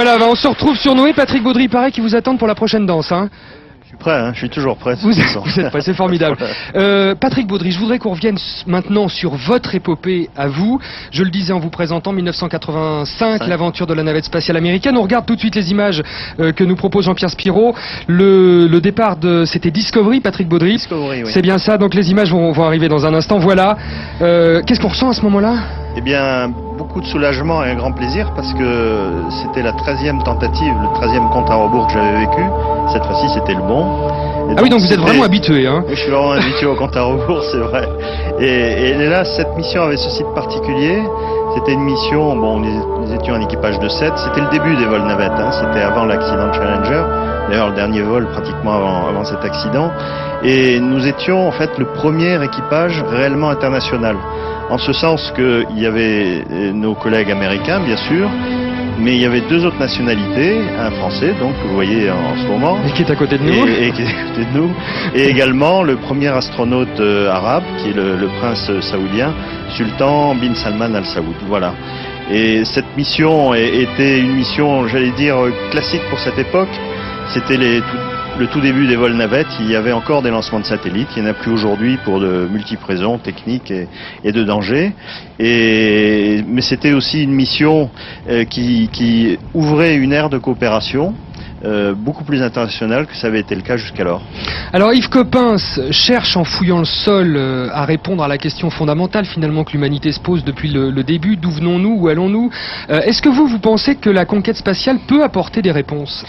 [SPEAKER 6] Voilà, on se retrouve sur Noé. Patrick Baudry, pareil, qui vous attendent pour la prochaine danse. Hein.
[SPEAKER 13] Je suis prêt, hein, je suis toujours prêt.
[SPEAKER 6] Vous êtes prêt, c'est formidable. Patrick Baudry, je voudrais qu'on revienne maintenant sur votre épopée à vous. Je le disais en vous présentant 1985, l'aventure de la navette spatiale américaine. On regarde tout de suite les images que nous propose Jean-Pierre Spiro. Le départ c'était Discovery, Patrick Baudry.
[SPEAKER 13] Discovery, oui.
[SPEAKER 6] C'est bien ça, donc les images vont arriver dans un instant. Voilà. Qu'est-ce qu'on ressent à ce moment-là?
[SPEAKER 13] Eh bien, beaucoup de soulagement et un grand plaisir parce que c'était la 13e tentative, le 13e compte à rebours que j'avais vécu. Cette fois-ci, c'était le bon.
[SPEAKER 6] Ah oui, donc vous êtes vraiment habitué, hein?
[SPEAKER 13] Oui, je suis vraiment habitué au compte à rebours, c'est vrai. Et là, cette mission avait ceci de particulier. C'était une mission, bon, nous étions un équipage de 7. C'était le début des vols navettes, hein. C'était avant l'accident de Challenger. D'ailleurs, le dernier vol pratiquement avant cet accident. Et nous étions en fait le premier équipage réellement international. En ce sens qu'il y avait nos collègues américains, bien sûr, mais il y avait 2 autres nationalités, un français, donc, que vous voyez en ce moment.
[SPEAKER 6] Et qui est à côté de nous.
[SPEAKER 13] Et qui est à côté de nous. Et également le premier astronaute arabe, qui est le prince saoudien, Sultan bin Salman Al Saoud. Voilà. Et cette mission était une mission, j'allais dire, classique pour cette époque. C'était le tout début des vols navettes. Il y avait encore des lancements de satellites. Il n'y en a plus aujourd'hui pour de multiples raisons techniques et de danger. Mais c'était aussi une mission qui ouvrait une ère de coopération beaucoup plus internationale que ça avait été le cas jusqu'alors.
[SPEAKER 6] Alors Yves Coppens cherche en fouillant le sol à répondre à la question fondamentale finalement que l'humanité se pose depuis le début. D'où venons-nous? Où allons-nous? Est-ce que vous pensez que la conquête spatiale peut apporter des réponses?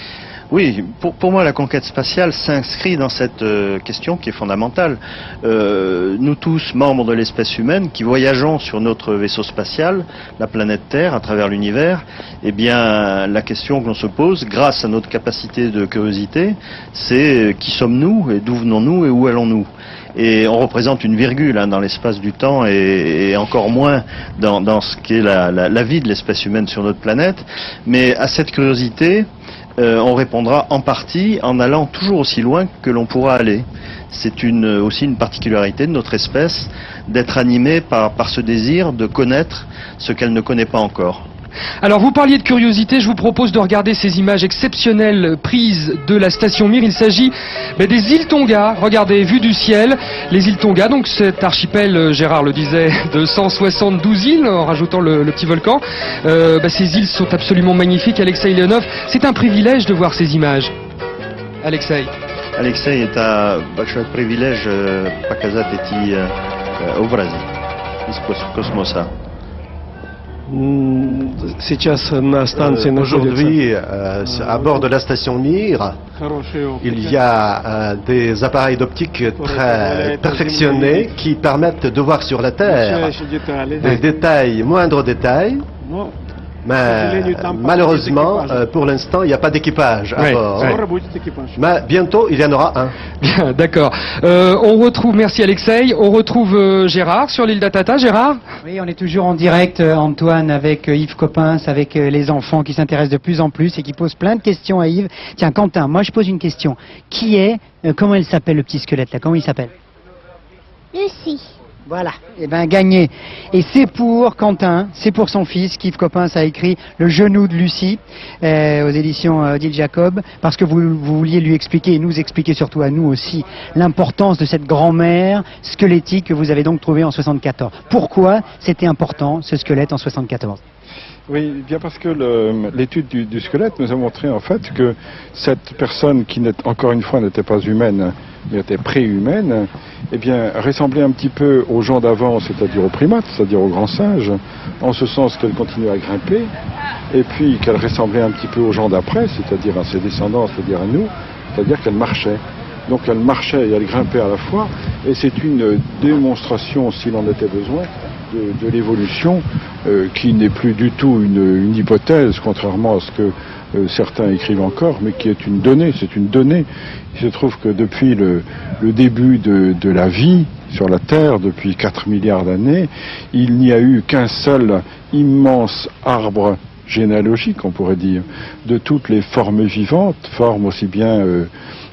[SPEAKER 13] Oui, pour moi la conquête spatiale s'inscrit dans cette question qui est fondamentale. Nous tous, membres de l'espèce humaine, qui voyageons sur notre vaisseau spatial, la planète Terre, à travers l'univers, eh bien la question que l'on se pose, grâce à notre capacité de curiosité, c'est qui sommes-nous et d'où venons-nous et où allons-nous? Et on représente une virgule dans l'espace du temps et encore moins dans ce qu'est la vie de l'espèce humaine sur notre planète. Mais à cette curiosité, on répondra en partie en allant toujours aussi loin que l'on pourra aller. C'est aussi une particularité de notre espèce d'être animée par ce désir de connaître ce qu'elle ne connaît pas encore.
[SPEAKER 6] Alors vous parliez de curiosité, je vous propose de regarder ces images exceptionnelles prises de la station Mir. Il s'agit des îles Tonga, regardez, vue du ciel, les îles Tonga, donc cet archipel, Gérard le disait, de 172 îles, en rajoutant le petit volcan. Ces îles sont absolument magnifiques, Alexei Leonov, c'est un privilège de voir ces images. Alexei
[SPEAKER 13] это большой privilège показать эти образы из космоса.
[SPEAKER 14] Aujourd'hui, à bord de la station Mir, il y a des appareils d'optique très perfectionnés qui permettent de voir sur la Terre des détails, moindres détails. Mais malheureusement, pour l'instant, il n'y a pas d'équipage à bord. Mais bientôt, il y en aura un.
[SPEAKER 6] Bien, d'accord. On retrouve, merci Alexei, on retrouve Gérard sur l'île d'Atata. Gérard?
[SPEAKER 11] Oui, on est toujours en direct, Antoine, avec Yves Coppens, avec les enfants qui s'intéressent de plus en plus et qui posent plein de questions à Yves. Tiens, Quentin, moi je pose une question. Qui est, comment il s'appelle le petit squelette là? Comment il s'appelle?
[SPEAKER 15] Lucie.
[SPEAKER 11] Voilà, et bien gagné. Et c'est pour Quentin, c'est pour son fils qu'Yves Coppens a écrit Le genou de Lucie aux éditions d'Île Jacob, parce que vous vouliez lui expliquer, et nous expliquer surtout à nous aussi, l'importance de cette grand-mère squelettique que vous avez donc trouvée en 74. Pourquoi c'était important ce squelette en 74?
[SPEAKER 12] Oui, bien parce que l'étude du squelette nous a montré en fait que cette personne qui, encore une fois, n'était pas humaine, mais était préhumaine, eh bien, ressemblait un petit peu aux gens d'avant, c'est-à-dire aux primates, c'est-à-dire aux grands singes, en ce sens qu'elle continuait à grimper, et puis qu'elle ressemblait un petit peu aux gens d'après, c'est-à-dire à ses descendants, c'est-à-dire à nous, c'est-à-dire qu'elle marchait. Donc elle marchait et elle grimpait à la fois, et c'est une démonstration, s'il en était besoin, de l'évolution qui n'est plus du tout une hypothèse, contrairement à ce que certains écrivent encore, mais qui est une donnée, c'est une donnée. Il se trouve que depuis le début de la vie sur la Terre, depuis 4 milliards d'années, il n'y a eu qu'un seul immense arbre généalogique, on pourrait dire, de toutes les formes vivantes, formes aussi bien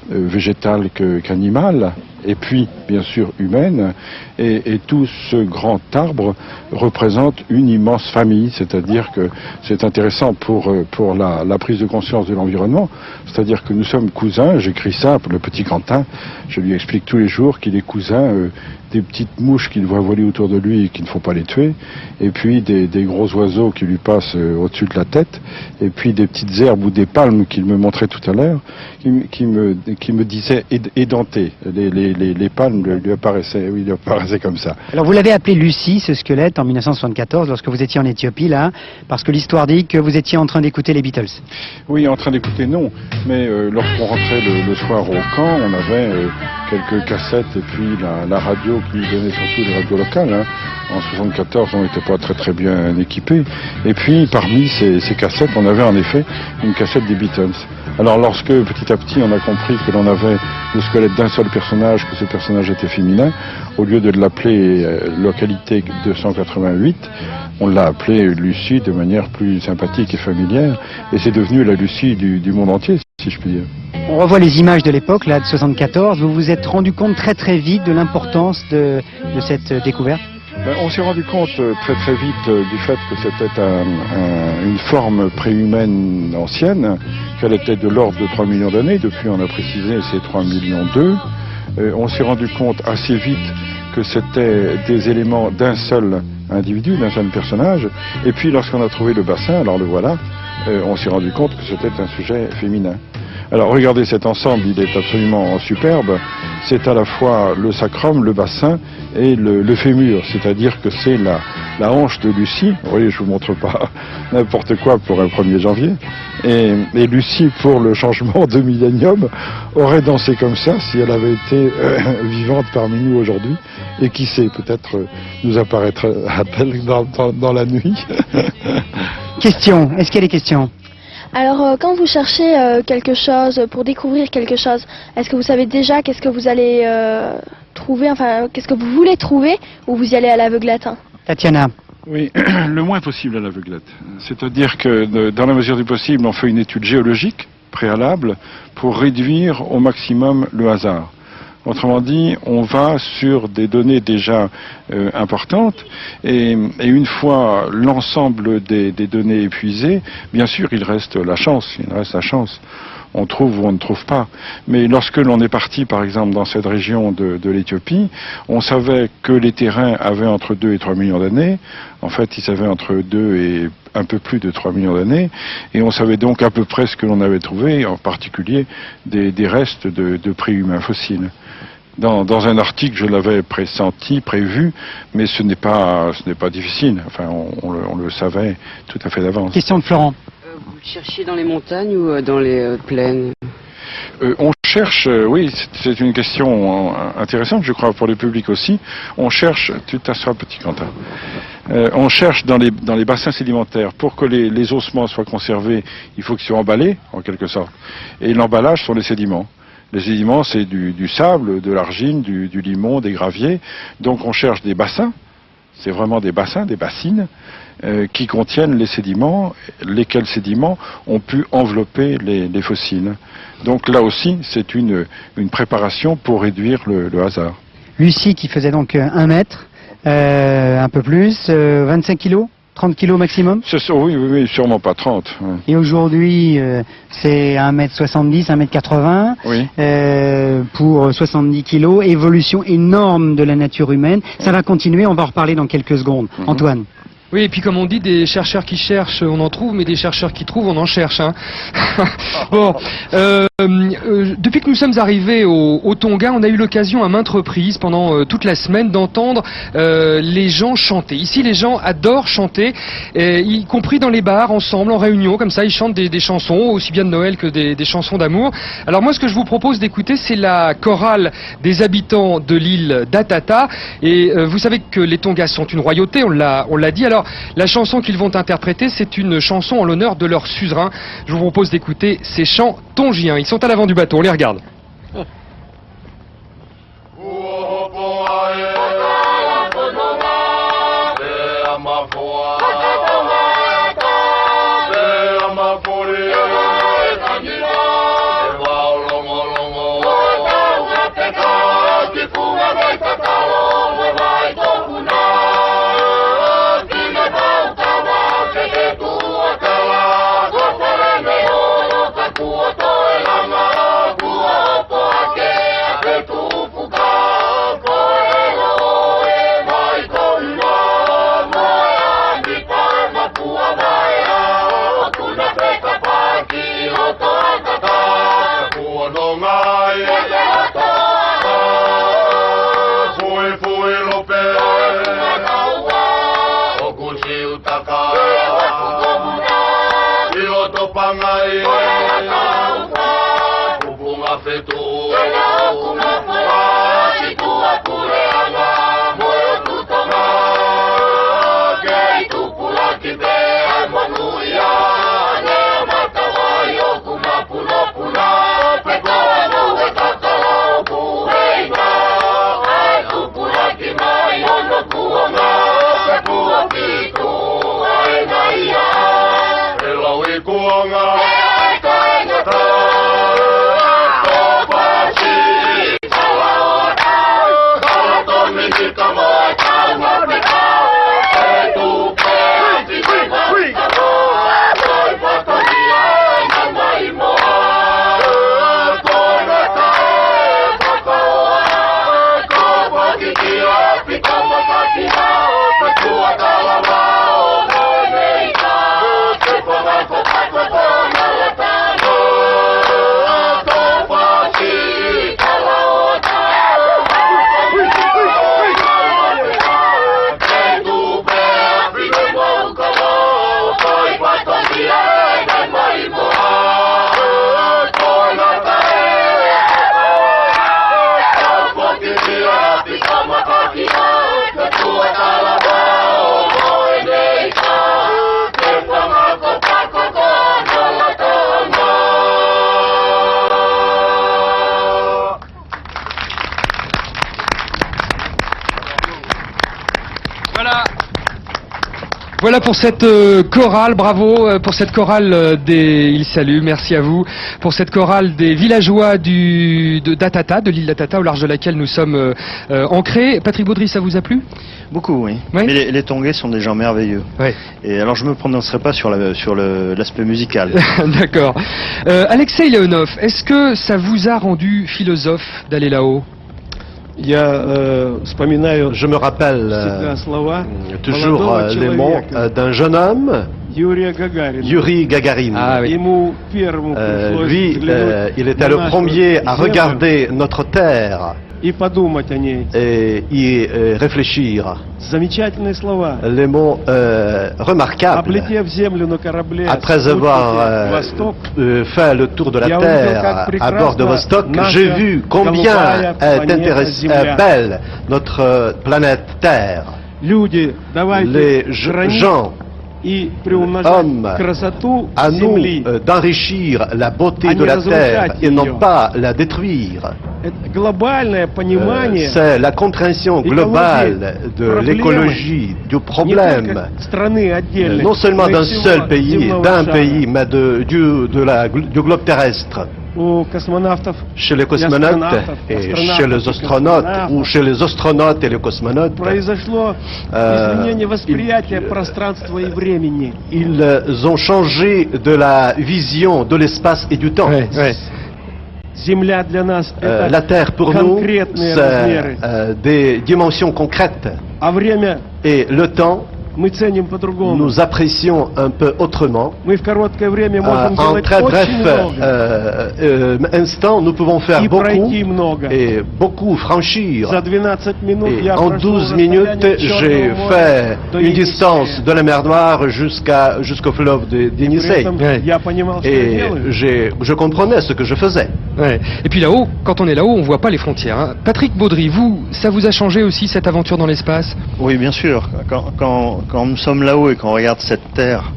[SPEAKER 12] végétale qu'animale, et puis bien sûr humaine, et tout ce grand arbre représente une immense famille, c'est-à-dire que c'est intéressant pour la prise de conscience de l'environnement, c'est-à-dire que nous sommes cousins. J'écris ça pour le petit Quentin, je lui explique tous les jours qu'il est cousin des petites mouches qu'il voit voler autour de lui et qu'il ne faut pas les tuer, et puis des gros oiseaux qui lui passent au-dessus de la tête, et puis des petites herbes ou des palmes qu'il me montrait tout à l'heure, qui me disaient édenté. Les palmes lui apparaissaient comme ça.
[SPEAKER 11] Alors vous l'avez appelé Lucie, ce squelette, en 1974, lorsque vous étiez en Éthiopie, là, parce que l'histoire dit que vous étiez en train d'écouter les Beatles.
[SPEAKER 12] Oui, en train d'écouter, non, mais lorsqu'on rentrait le soir au camp, on avait quelques cassettes et puis la radio qui donnait surtout les radios locales. Hein. En 74, on n'était pas très bien équipés. Et puis, parmi ces cassettes, on avait en effet une cassette des Beatles. Alors, lorsque petit à petit, on a compris que l'on avait le squelette d'un seul personnage, que ce personnage était féminin, au lieu de l'appeler localité 288, on l'a appelé Lucie de manière plus sympathique et familière. Et c'est devenu la Lucie du monde entier, si je puis dire.
[SPEAKER 11] On revoit les images de l'époque, là, de 74. Vous vous êtes rendu compte très vite de l'importance de cette découverte?
[SPEAKER 12] On s'est rendu compte très vite du fait que c'était une forme préhumaine ancienne, qu'elle était de l'ordre de 3 millions d'années. Depuis, on a précisé, c'est 3 millions 2. On s'est rendu compte assez vite que c'était des éléments d'un seul individu, d'un seul personnage. Et puis, lorsqu'on a trouvé le bassin, alors le voilà, on s'est rendu compte que c'était un sujet féminin. Alors regardez cet ensemble, il est absolument superbe. C'est à la fois le sacrum, le bassin et le fémur, c'est-à-dire que c'est la hanche de Lucie. Vous voyez, je vous montre pas n'importe quoi pour un 1er janvier. Et Lucie, pour le changement de millénium, aurait dansé comme ça si elle avait été vivante parmi nous aujourd'hui. Et qui sait, peut-être nous apparaîtra-t-elle dans la nuit.
[SPEAKER 11] Question, est-ce qu'il y a des questions?
[SPEAKER 15] Alors, quand vous cherchez quelque chose, pour découvrir quelque chose, est-ce que vous savez déjà qu'est-ce que vous allez trouver, enfin, qu'est-ce que vous voulez trouver, ou vous y allez à l'aveuglette?
[SPEAKER 11] Tatiana.
[SPEAKER 12] Oui, le moins possible à l'aveuglette. C'est-à-dire que, dans la mesure du possible, on fait une étude géologique préalable pour réduire au maximum le hasard. Autrement dit, on va sur des données déjà importantes et une fois l'ensemble des données épuisées, bien sûr, il reste la chance. On trouve ou on ne trouve pas. Mais lorsque l'on est parti, par exemple, dans cette région de l'Éthiopie, on savait que les terrains avaient entre 2 et 3 millions d'années. En fait, ils avaient entre 2 et un peu plus de 3 millions d'années. Et on savait donc à peu près ce que l'on avait trouvé, en particulier des restes de préhumains fossiles. Dans un article, je l'avais pressenti, prévu, mais ce n'est pas difficile. Enfin, on le savait tout à fait d'avance.
[SPEAKER 11] Question de Florent.
[SPEAKER 17] Vous le cherchiez dans les montagnes ou dans les plaines?
[SPEAKER 12] On cherche, oui, c'est une question intéressante, je crois, pour le public aussi. On cherche, tu t'assois, petit Quentin. On cherche dans les bassins sédimentaires. Pour que les ossements soient conservés, il faut qu'ils soient emballés, en quelque sorte. Et l'emballage sont les sédiments. Les sédiments, c'est du sable, de l'argile, du limon, des graviers. Donc on cherche des bassins, c'est vraiment des bassins, des bassines, qui contiennent les sédiments, lesquels sédiments ont pu envelopper les fossiles. Donc là aussi, c'est une préparation pour réduire le hasard.
[SPEAKER 11] Lucie qui faisait donc 1 mètre, un peu plus, 25 kilos 30 kilos maximum?
[SPEAKER 12] Oui, sûrement pas 30. Oui.
[SPEAKER 11] Et aujourd'hui, c'est 1m70, 1m80
[SPEAKER 12] oui.
[SPEAKER 11] Pour 70 kilos. Évolution énorme de la nature humaine. Ça va continuer, on va en reparler dans quelques secondes. Antoine.
[SPEAKER 6] Oui, et puis comme on dit, des chercheurs qui cherchent, on en trouve, mais des chercheurs qui trouvent, on en cherche. Hein. Bon, depuis que nous sommes arrivés au Tonga, on a eu l'occasion à maintes reprises, pendant toute la semaine, d'entendre les gens chanter. Ici, les gens adorent chanter, y compris dans les bars, ensemble, en réunion, comme ça, ils chantent des chansons, aussi bien de Noël que des chansons d'amour. Alors moi, ce que je vous propose d'écouter, c'est la chorale des habitants de l'île d'Atata. Et vous savez que les Tongas sont une royauté, on l'a dit. Alors, la chanson qu'ils vont interpréter, c'est une chanson en l'honneur de leur suzerain. Je vous propose d'écouter ces chants tongiens. Ils sont à l'avant du bateau, on les regarde. Voilà pour cette chorale, bravo pour cette chorale des Il Salue, merci à vous pour cette chorale des villageois d'Atata, de l'île d'Atata, au large de laquelle nous sommes ancrés. Patrick Baudry, ça vous a plu?
[SPEAKER 13] Beaucoup, oui. Mais les Tongais sont des gens merveilleux. Ouais. Et alors je me prononcerai pas sur l'aspect musical.
[SPEAKER 6] D'accord. Alexei Leonov, est-ce que ça vous a rendu philosophe d'aller là-haut?
[SPEAKER 14] Je me rappelle toujours les mots d'un jeune homme, Yuri Gagarin.
[SPEAKER 6] Ah, oui.
[SPEAKER 14] Lui, il était le premier à regarder notre terre et y réfléchir. Les mots remarquables. Après avoir fait le tour de la Terre à bord de Vostok, j'ai vu combien est belle notre planète Terre. Les gens, hommes, à nous d'enrichir la beauté de la Terre et non pas la détruire. C'est la compréhension globale de l'écologie, du problème, non seulement d'un seul pays, mais du globe terrestre. Chez les cosmonautes et chez les astronautes, ou chez les astronautes et les cosmonautes, ils ont changé de la vision de l'espace et du temps. La Terre pour nous, c'est des dimensions concrètes. Et le temps, nous apprécions un peu autrement. En très bref instant, nous pouvons faire beaucoup et beaucoup franchir. Et en 12 minutes, j'ai fait une distance de la mer Noire jusqu'au fleuve d'Yenisei. Et je comprenais ce que je faisais.
[SPEAKER 6] Ouais. Et puis là-haut, quand on est là-haut, on ne voit pas les frontières. Hein. Patrick Baudry, ça vous a changé aussi cette aventure dans l'espace?
[SPEAKER 13] Oui, bien sûr. Quand nous sommes là-haut et qu'on regarde cette Terre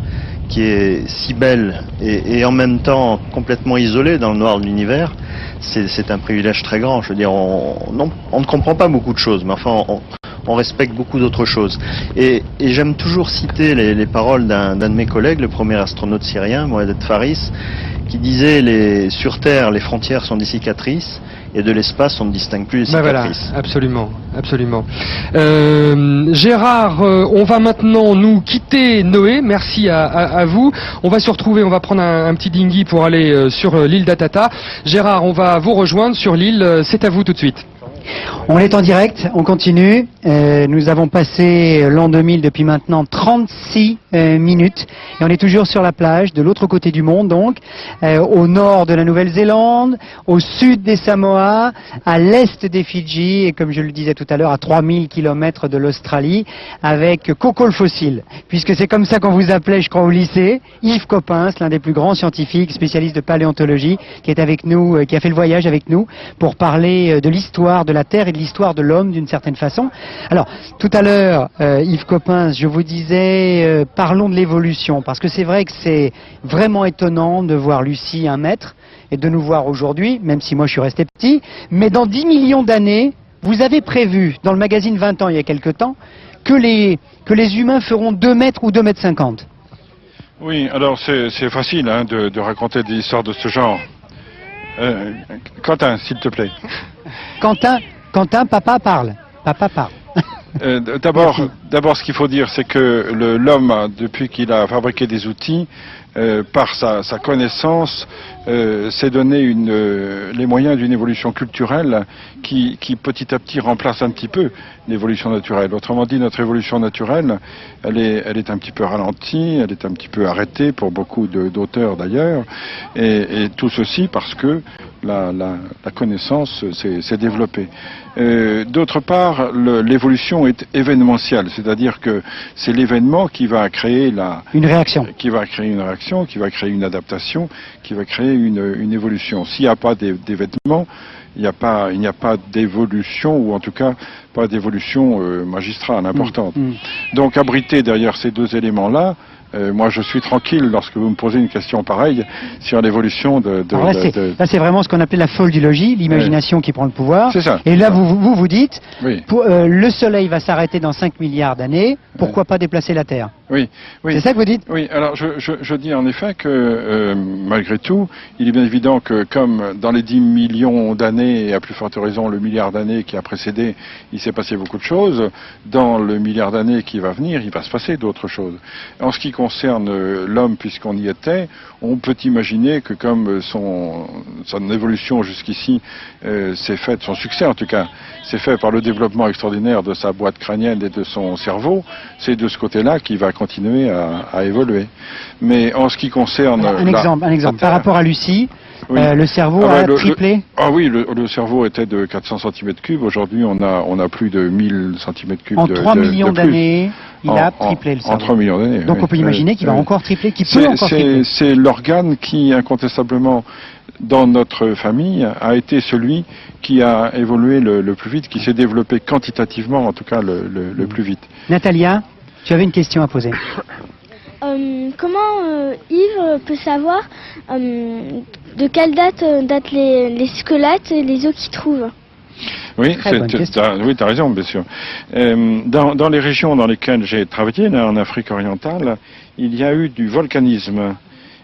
[SPEAKER 13] qui est si belle et en même temps complètement isolée dans le noir de l'univers, c'est un privilège très grand. Je veux dire, on ne comprend pas beaucoup de choses, mais enfin, on respecte beaucoup d'autres choses. Et j'aime toujours citer les paroles d'un de mes collègues, le premier astronaute syrien, Mohamed Faris, qui disait sur Terre, les frontières sont des cicatrices, et de l'espace, on ne distingue plus les cicatrices.
[SPEAKER 6] Voilà, absolument, absolument. Gérard, on va maintenant nous quitter Noé, merci à vous. On va se retrouver, on va prendre un petit dinghy pour aller sur l'île d'Atata. Gérard, on va vous rejoindre sur l'île, c'est à vous tout de suite.
[SPEAKER 11] On est en direct, on continue. Nous avons passé l'an 2000 depuis maintenant 36 minutes et on est toujours sur la plage de l'autre côté du monde, donc au nord de la Nouvelle-Zélande, au sud des Samoa, à l'est des Fidji et comme je le disais tout à l'heure à 3000 km de l'Australie avec Coco le fossile, puisque c'est comme ça qu'on vous appelait je crois au lycée, Yves Coppens, l'un des plus grands scientifiques spécialistes de paléontologie qui est avec nous, qui a fait le voyage avec nous pour parler de l'histoire de la Terre et de l'histoire de l'homme d'une certaine façon. Alors, tout à l'heure, Yves Coppens, je vous disais, parlons de l'évolution, parce que c'est vrai que c'est vraiment étonnant de voir Lucie 1 mètre, et de nous voir aujourd'hui, même si moi je suis resté petit, mais dans 10 millions d'années, vous avez prévu, dans le magazine 20 ans il y a quelque temps, que les humains feront 2 mètres ou 2 mètres 50.
[SPEAKER 12] Oui, alors c'est facile hein, de raconter des histoires de ce genre. Quentin, s'il te plaît.
[SPEAKER 11] Quentin, papa parle. Papa parle.
[SPEAKER 12] D'abord, ce qu'il faut dire, c'est que l'homme, depuis qu'il a fabriqué des outils, par sa connaissance, s'est donné les moyens d'une évolution culturelle qui petit à petit remplace un petit peu l'évolution naturelle. Autrement dit, notre évolution naturelle, elle est un petit peu ralentie, elle est un petit peu arrêtée pour beaucoup d'auteurs d'ailleurs, et tout ceci parce que la connaissance s'est développée. D'autre part, l'évolution est événementielle, c'est-à-dire que c'est l'événement qui va créer
[SPEAKER 11] une réaction,
[SPEAKER 12] qui va créer une adaptation, qui va créer une évolution. S'il n'y a pas d'événement, il n'y a pas d'évolution, ou en tout cas pas d'évolution magistrale importante. Donc abrité derrière ces deux éléments-là, moi je suis tranquille lorsque vous me posez une question pareille sur l'évolution
[SPEAKER 11] Là c'est vraiment ce qu'on appelait la foldologie, l'imagination qui prend le pouvoir.
[SPEAKER 12] C'est ça.
[SPEAKER 11] Et là vous dites,
[SPEAKER 12] oui.
[SPEAKER 11] Le Soleil va s'arrêter dans 5 milliards d'années, pourquoi pas déplacer la Terre?
[SPEAKER 12] Oui.
[SPEAKER 11] C'est ça que vous dites?
[SPEAKER 12] Oui, alors je dis en effet que malgré tout, il est bien évident que comme dans les 10 millions d'années, et à plus forte raison le milliard d'années qui a précédé, il s'est passé beaucoup de choses, dans le milliard d'années qui va venir, il va se passer d'autres choses. En ce qui concerne l'homme, puisqu'on y était, on peut imaginer que comme son évolution jusqu'ici s'est faite, son succès en tout cas, s'est fait par le développement extraordinaire de sa boîte crânienne et de son cerveau, c'est de ce côté-là qu'il va continuer à évoluer. Mais en ce qui concerne...
[SPEAKER 11] Un exemple. Par rapport à Lucie, oui. Le cerveau a triplé.
[SPEAKER 12] Le cerveau était de 400 cm3, aujourd'hui on a plus de 1000 cm3
[SPEAKER 11] en 3 millions d'années, il a triplé le cerveau.
[SPEAKER 12] En 3 millions d'années.
[SPEAKER 11] Donc on peut imaginer qu'il va encore tripler, qu'il peut encore tripler.
[SPEAKER 12] C'est l'organe qui incontestablement dans notre famille a été celui qui a évolué le plus vite, qui s'est développé quantitativement en tout cas le plus vite.
[SPEAKER 11] Natalia, tu avais une question à poser.
[SPEAKER 15] Comment Yves peut savoir de quelle date datent les squelettes et les os qu'il trouve?
[SPEAKER 12] Oui, tu as raison, bien sûr. Dans les régions dans lesquelles j'ai travaillé, là, en Afrique orientale, il y a eu du volcanisme.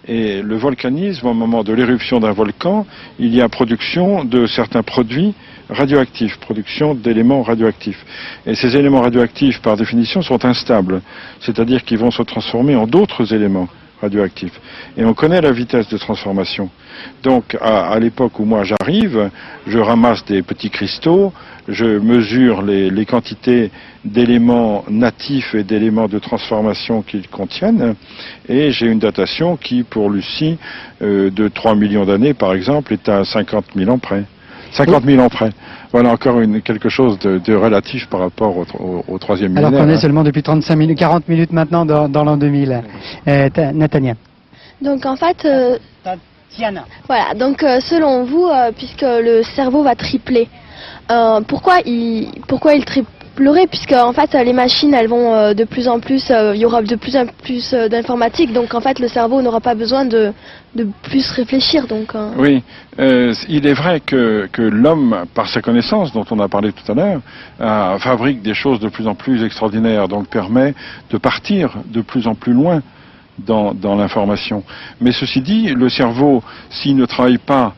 [SPEAKER 12] Et le volcanisme, au moment de l'éruption d'un volcan, il y a production de certains produits radioactifs, production d'éléments radioactifs. Et ces éléments radioactifs, par définition, sont instables, c'est-à-dire qu'ils vont se transformer en d'autres éléments radioactifs. Et on connaît la vitesse de transformation. Donc, à l'époque où moi j'arrive, je ramasse des petits cristaux, je mesure les quantités d'éléments natifs et d'éléments de transformation qu'ils contiennent, et j'ai une datation qui, pour Lucie, de 3 millions d'années, par exemple, est à 50 000 ans près. 50 000 ans près. Voilà encore quelque chose de relatif par rapport au troisième millénaire.
[SPEAKER 11] Alors qu'on est seulement depuis 40 minutes maintenant dans l'an 2000. Nathalia.
[SPEAKER 15] Donc en fait...
[SPEAKER 11] Tatiana.
[SPEAKER 15] Voilà, donc selon vous, puisque le cerveau va tripler, pourquoi il triplerait, puisque en fait les machines elles vont de plus en plus, il y aura de plus en plus d'informatique, donc en fait le cerveau n'aura pas besoin de plus réfléchir. Donc,
[SPEAKER 12] Oui, il est vrai que l'homme, par sa connaissance dont on a parlé tout à l'heure, fabrique des choses de plus en plus extraordinaires, donc permet de partir de plus en plus loin dans l'information. Mais ceci dit, le cerveau, s'il ne travaille pas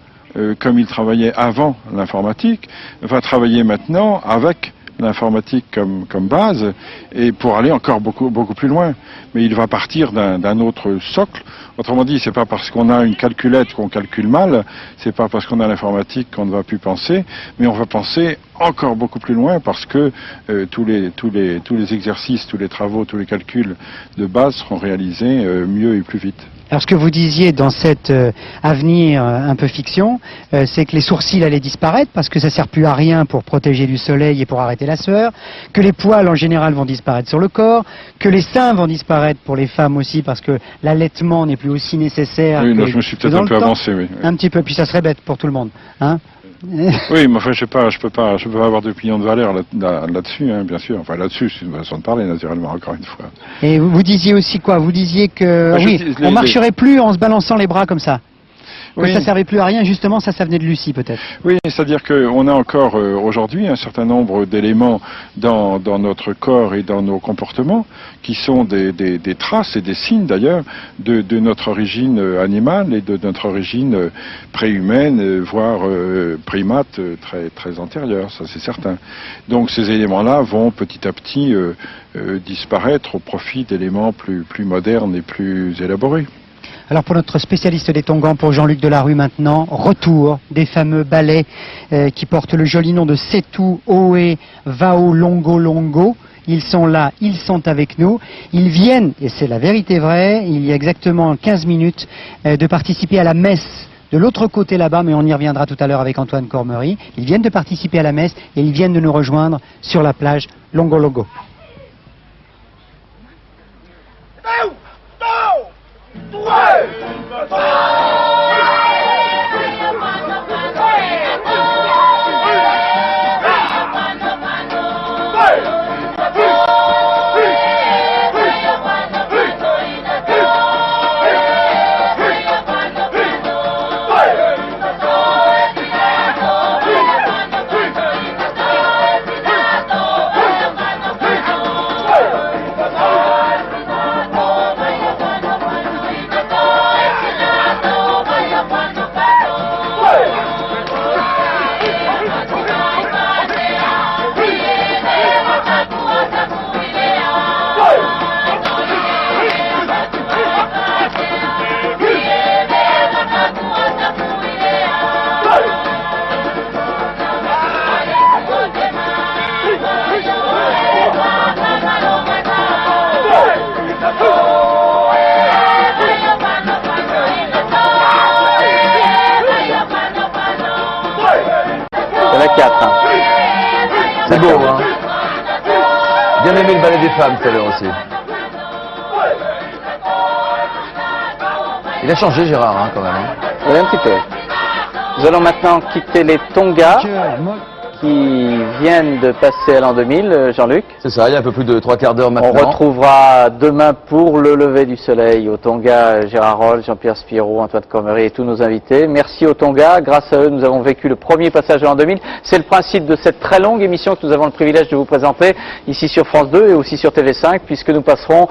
[SPEAKER 12] comme il travaillait avant l'informatique, va travailler maintenant avec l'informatique comme base, et pour aller encore beaucoup plus loin. Mais il va partir d'un autre socle. Autrement dit, c'est pas parce qu'on a une calculette qu'on calcule mal, c'est pas parce qu'on a l'informatique qu'on ne va plus penser, mais on va penser encore beaucoup plus loin parce que tous les exercices, tous les travaux, tous les calculs de base seront réalisés mieux et plus vite.
[SPEAKER 11] Alors ce que vous disiez dans cet avenir un peu fiction, c'est que les sourcils allaient disparaître parce que ça sert plus à rien pour protéger du soleil et pour arrêter la sueur, que les poils en général vont disparaître sur le corps, que les seins vont disparaître pour les femmes aussi parce que l'allaitement n'est plus aussi nécessaire.
[SPEAKER 12] Oui, je me suis peut-être un peu avancé, oui.
[SPEAKER 11] Un petit peu, puis ça serait bête pour tout le monde, hein.
[SPEAKER 12] Oui, mais enfin, je peux pas avoir d'opinion de valeur là-dessus, hein, bien sûr. Enfin, là-dessus, c'est une façon de parler, naturellement, encore une fois.
[SPEAKER 11] Et vous disiez aussi quoi? Vous disiez que, on marcherait plus en se balançant les bras comme ça. Que ça servait plus à rien, justement, ça venait de Lucie, peut-être.
[SPEAKER 12] Oui, c'est-à-dire qu'on a encore aujourd'hui un certain nombre d'éléments dans notre corps et dans nos comportements qui sont des traces et des signes, d'ailleurs, de notre origine animale et de notre origine préhumaine, voire primate très antérieure, ça c'est certain. Donc ces éléments-là vont petit à petit disparaître au profit d'éléments plus modernes et plus élaborés.
[SPEAKER 11] Alors pour notre spécialiste des tongans, pour Jean-Luc Delarue maintenant, retour des fameux ballets qui portent le joli nom de Setu, Oe, Vao, Longo, Longo. Ils sont là, ils sont avec nous. Ils viennent, et c'est la vérité vraie, il y a exactement 15 minutes, de participer à la messe de l'autre côté là-bas, mais on y reviendra tout à l'heure avec Antoine Cormery. Ils viennent de participer à la messe et ils viennent de nous rejoindre sur la plage Longo, Longo.
[SPEAKER 16] C'est beau, hein. Bien aimé le ballet des femmes tout à l'heure aussi. Il a changé Gérard, hein, quand même. Hein.
[SPEAKER 1] Oui, un petit peu. Nous allons maintenant quitter les Tonga qui viennent de passer à l'an 2000, Jean-Luc.
[SPEAKER 16] C'est ça, il y a un peu plus de 3/4 d'heure maintenant.
[SPEAKER 1] On retrouvera demain pour le lever du soleil au Tonga Gérard Roll, Jean-Pierre Spiro, Antoine Cormery et tous nos invités. Merci au Tonga, grâce à eux nous avons vécu le premier passage de l'an 2000. C'est le principe de cette très longue émission que nous avons le privilège de vous présenter ici sur France 2 et aussi sur TV5, puisque nous passerons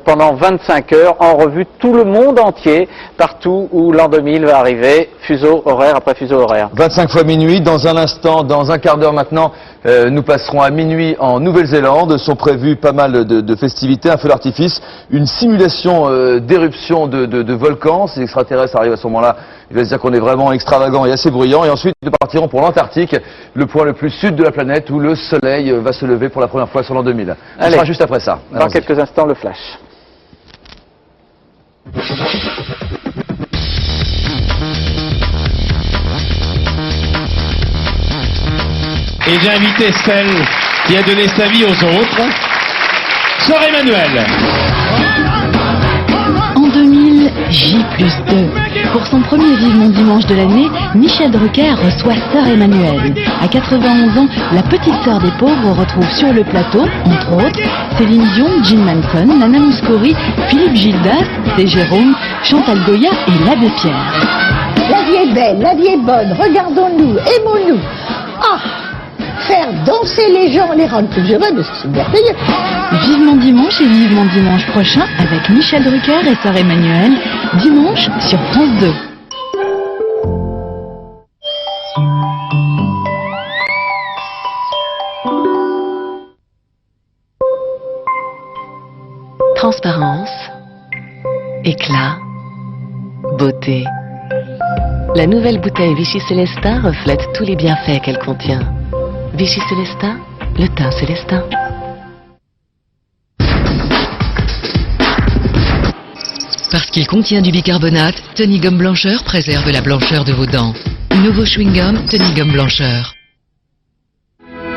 [SPEAKER 1] pendant 25 heures en revue tout le monde entier, partout où l'an 2000 va arriver, fuseau horaire après fuseau horaire.
[SPEAKER 16] 25 fois minuit, dans un instant, dans un quart d'heure maintenant, nous passerons à minuit en Nouvelle-Zélande. Sont prévues pas mal de festivités, un feu d'artifice, une simulation d'éruption de volcans. Si les extraterrestres arrivent à ce moment-là, il va se dire qu'on est vraiment extravagant et assez bruyant. Et ensuite, nous partirons pour l'Antarctique, le point le plus sud de la planète où le soleil va se lever pour la première fois sur l'an 2000. Ce sera juste après ça.
[SPEAKER 1] Dans quelques instants, le flash.
[SPEAKER 18] Et j'ai invité celle qui a donné sa vie aux autres, Sœur Emmanuelle.
[SPEAKER 19] En 2000, J+2. Pour son premier Vivement Dimanche de l'année, Michel Drucker reçoit Sœur Emmanuelle. À 91 ans, la petite sœur des pauvres retrouve sur le plateau, entre autres, Céline Dion, Jim Manson, Nana Mouskouri, Philippe Gildas, C. Jérôme, Chantal Goya et l'Abbé Pierre.
[SPEAKER 20] La vie est belle, la vie est bonne, regardons-nous, aimons-nous. Ah, faire danser les gens, les rendre plus heureux, mais c'est merveilleux.
[SPEAKER 19] Vivement dimanche et vivement dimanche prochain avec Michel Drucker et Sœur Emmanuelle, dimanche sur France 2.
[SPEAKER 21] Transparence, éclat, beauté. La nouvelle bouteille Vichy Célestin reflète tous les bienfaits qu'elle contient. Vichy Célestin, le teint célestin.
[SPEAKER 22] Parce qu'il contient du bicarbonate, Tony Gomme Blancheur préserve la blancheur de vos dents. Nouveau chewing-gum Tony Gomme Blancheur.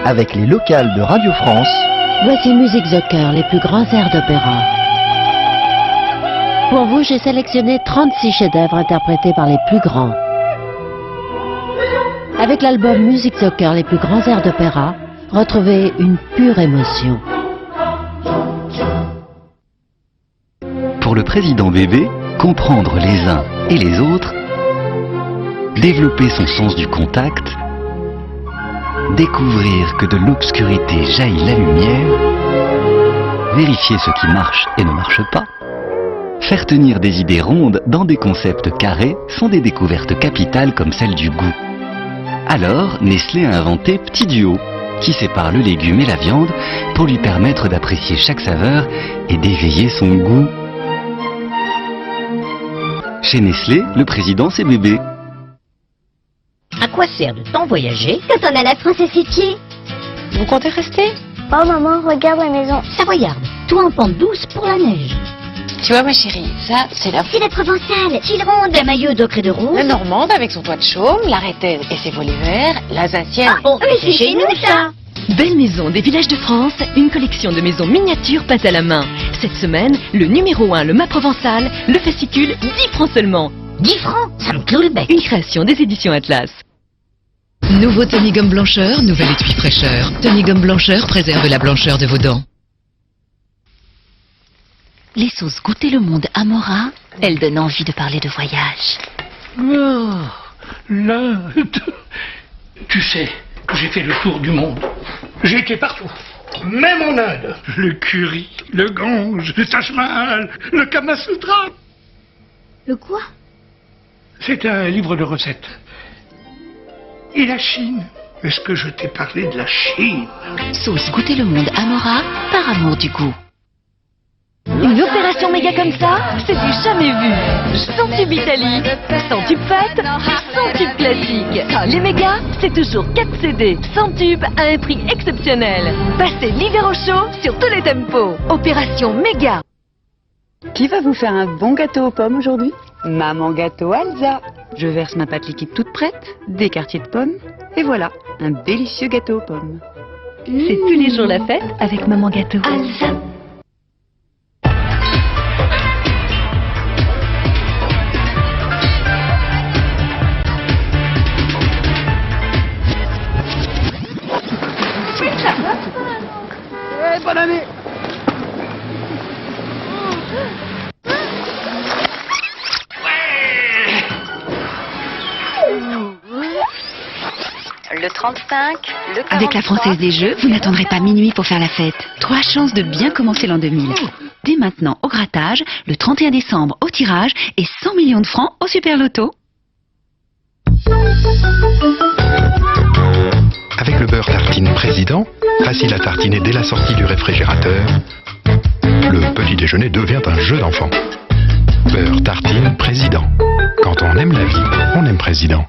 [SPEAKER 23] Avec les locales de Radio France,
[SPEAKER 24] voici Musique Zucker, les plus grands airs d'opéra. Pour vous, j'ai sélectionné 36 chefs-d'œuvre interprétés par les plus grands. Avec l'album Musique Zucker, les plus grands airs d'opéra, retrouvez une pure émotion.
[SPEAKER 25] Pour le président bébé, comprendre les uns et les autres, développer son sens du contact, découvrir que de l'obscurité jaillit la lumière, vérifier ce qui marche et ne marche pas, faire tenir des idées rondes dans des concepts carrés sont des découvertes capitales comme celle du goût. Alors, Nestlé a inventé Petit Duo, qui sépare le légume et la viande pour lui permettre d'apprécier chaque saveur et d'éveiller son goût. Chez Nestlé, le président c'est bébé.
[SPEAKER 24] À quoi sert de tant voyager
[SPEAKER 26] quand on a la France à ses pieds?
[SPEAKER 24] Vous comptez rester?
[SPEAKER 26] Oh maman, regarde la maison.
[SPEAKER 24] Savoyarde, tout en pente douce pour la neige.
[SPEAKER 26] Tu vois ma chérie, ça c'est la provençale, Chileronde, la maillot d'ocre et de rose.
[SPEAKER 24] La normande avec son toit de chaume, la rétaine et ses volets verts, l'alsacienne.
[SPEAKER 26] Ah, oh, mais c'est chez nous ça.
[SPEAKER 22] Belle maison des villages de France, une collection de maisons miniatures pâte à la main. Cette semaine, le numéro 1, le mât provençal, le fascicule, 10 francs seulement.
[SPEAKER 26] 10 francs, ça me cloue le bec.
[SPEAKER 22] Une création des éditions Atlas. Nouveau Tony Gomme Blancheur, nouvel étui fraîcheur. Tony Gomme Blancheur préserve la blancheur de vos dents.
[SPEAKER 24] Les sauces Goûter le monde Amora, elles donnent envie de parler de voyage.
[SPEAKER 27] Oh, l'Inde. Tu sais, j'ai fait le tour du monde. J'ai été partout, même en Inde. Le curry, le Gange, le Taj Mahal, le Kama Sutra.
[SPEAKER 26] Le quoi?
[SPEAKER 27] C'est un livre de recettes. Et la Chine? Est-ce que je t'ai parlé de la Chine?
[SPEAKER 24] Sauce Goûter le monde Amora, par amour du goût.
[SPEAKER 22] Une opération méga comme ça, c'est du jamais vu. Centube Italie, Centube Fête, Centube Classique. Les mégas, c'est toujours 4 CD. Centube à un prix exceptionnel. Passez l'hiver au chaud sur tous les tempos. Opération méga.
[SPEAKER 28] Qui va vous faire un bon gâteau aux pommes aujourd'hui? Maman Gâteau Alza. Je verse ma pâte liquide toute prête, des quartiers de pommes, et voilà, un délicieux gâteau aux pommes.
[SPEAKER 22] C'est tous les jours la fête avec Maman Gâteau
[SPEAKER 26] Alza.
[SPEAKER 27] Bonne année.
[SPEAKER 24] Le 35, le 43...
[SPEAKER 19] Avec la Française des Jeux, vous n'attendrez pas minuit pour faire la fête. 3 chances de bien commencer l'an 2000. Dès maintenant au grattage, le 31 décembre au tirage et 100 millions de francs au Super Loto.
[SPEAKER 29] Avec le beurre tartine président, facile à tartiner dès la sortie du réfrigérateur, le petit déjeuner devient un jeu d'enfant. Beurre tartine président. Quand on aime la vie, on aime président.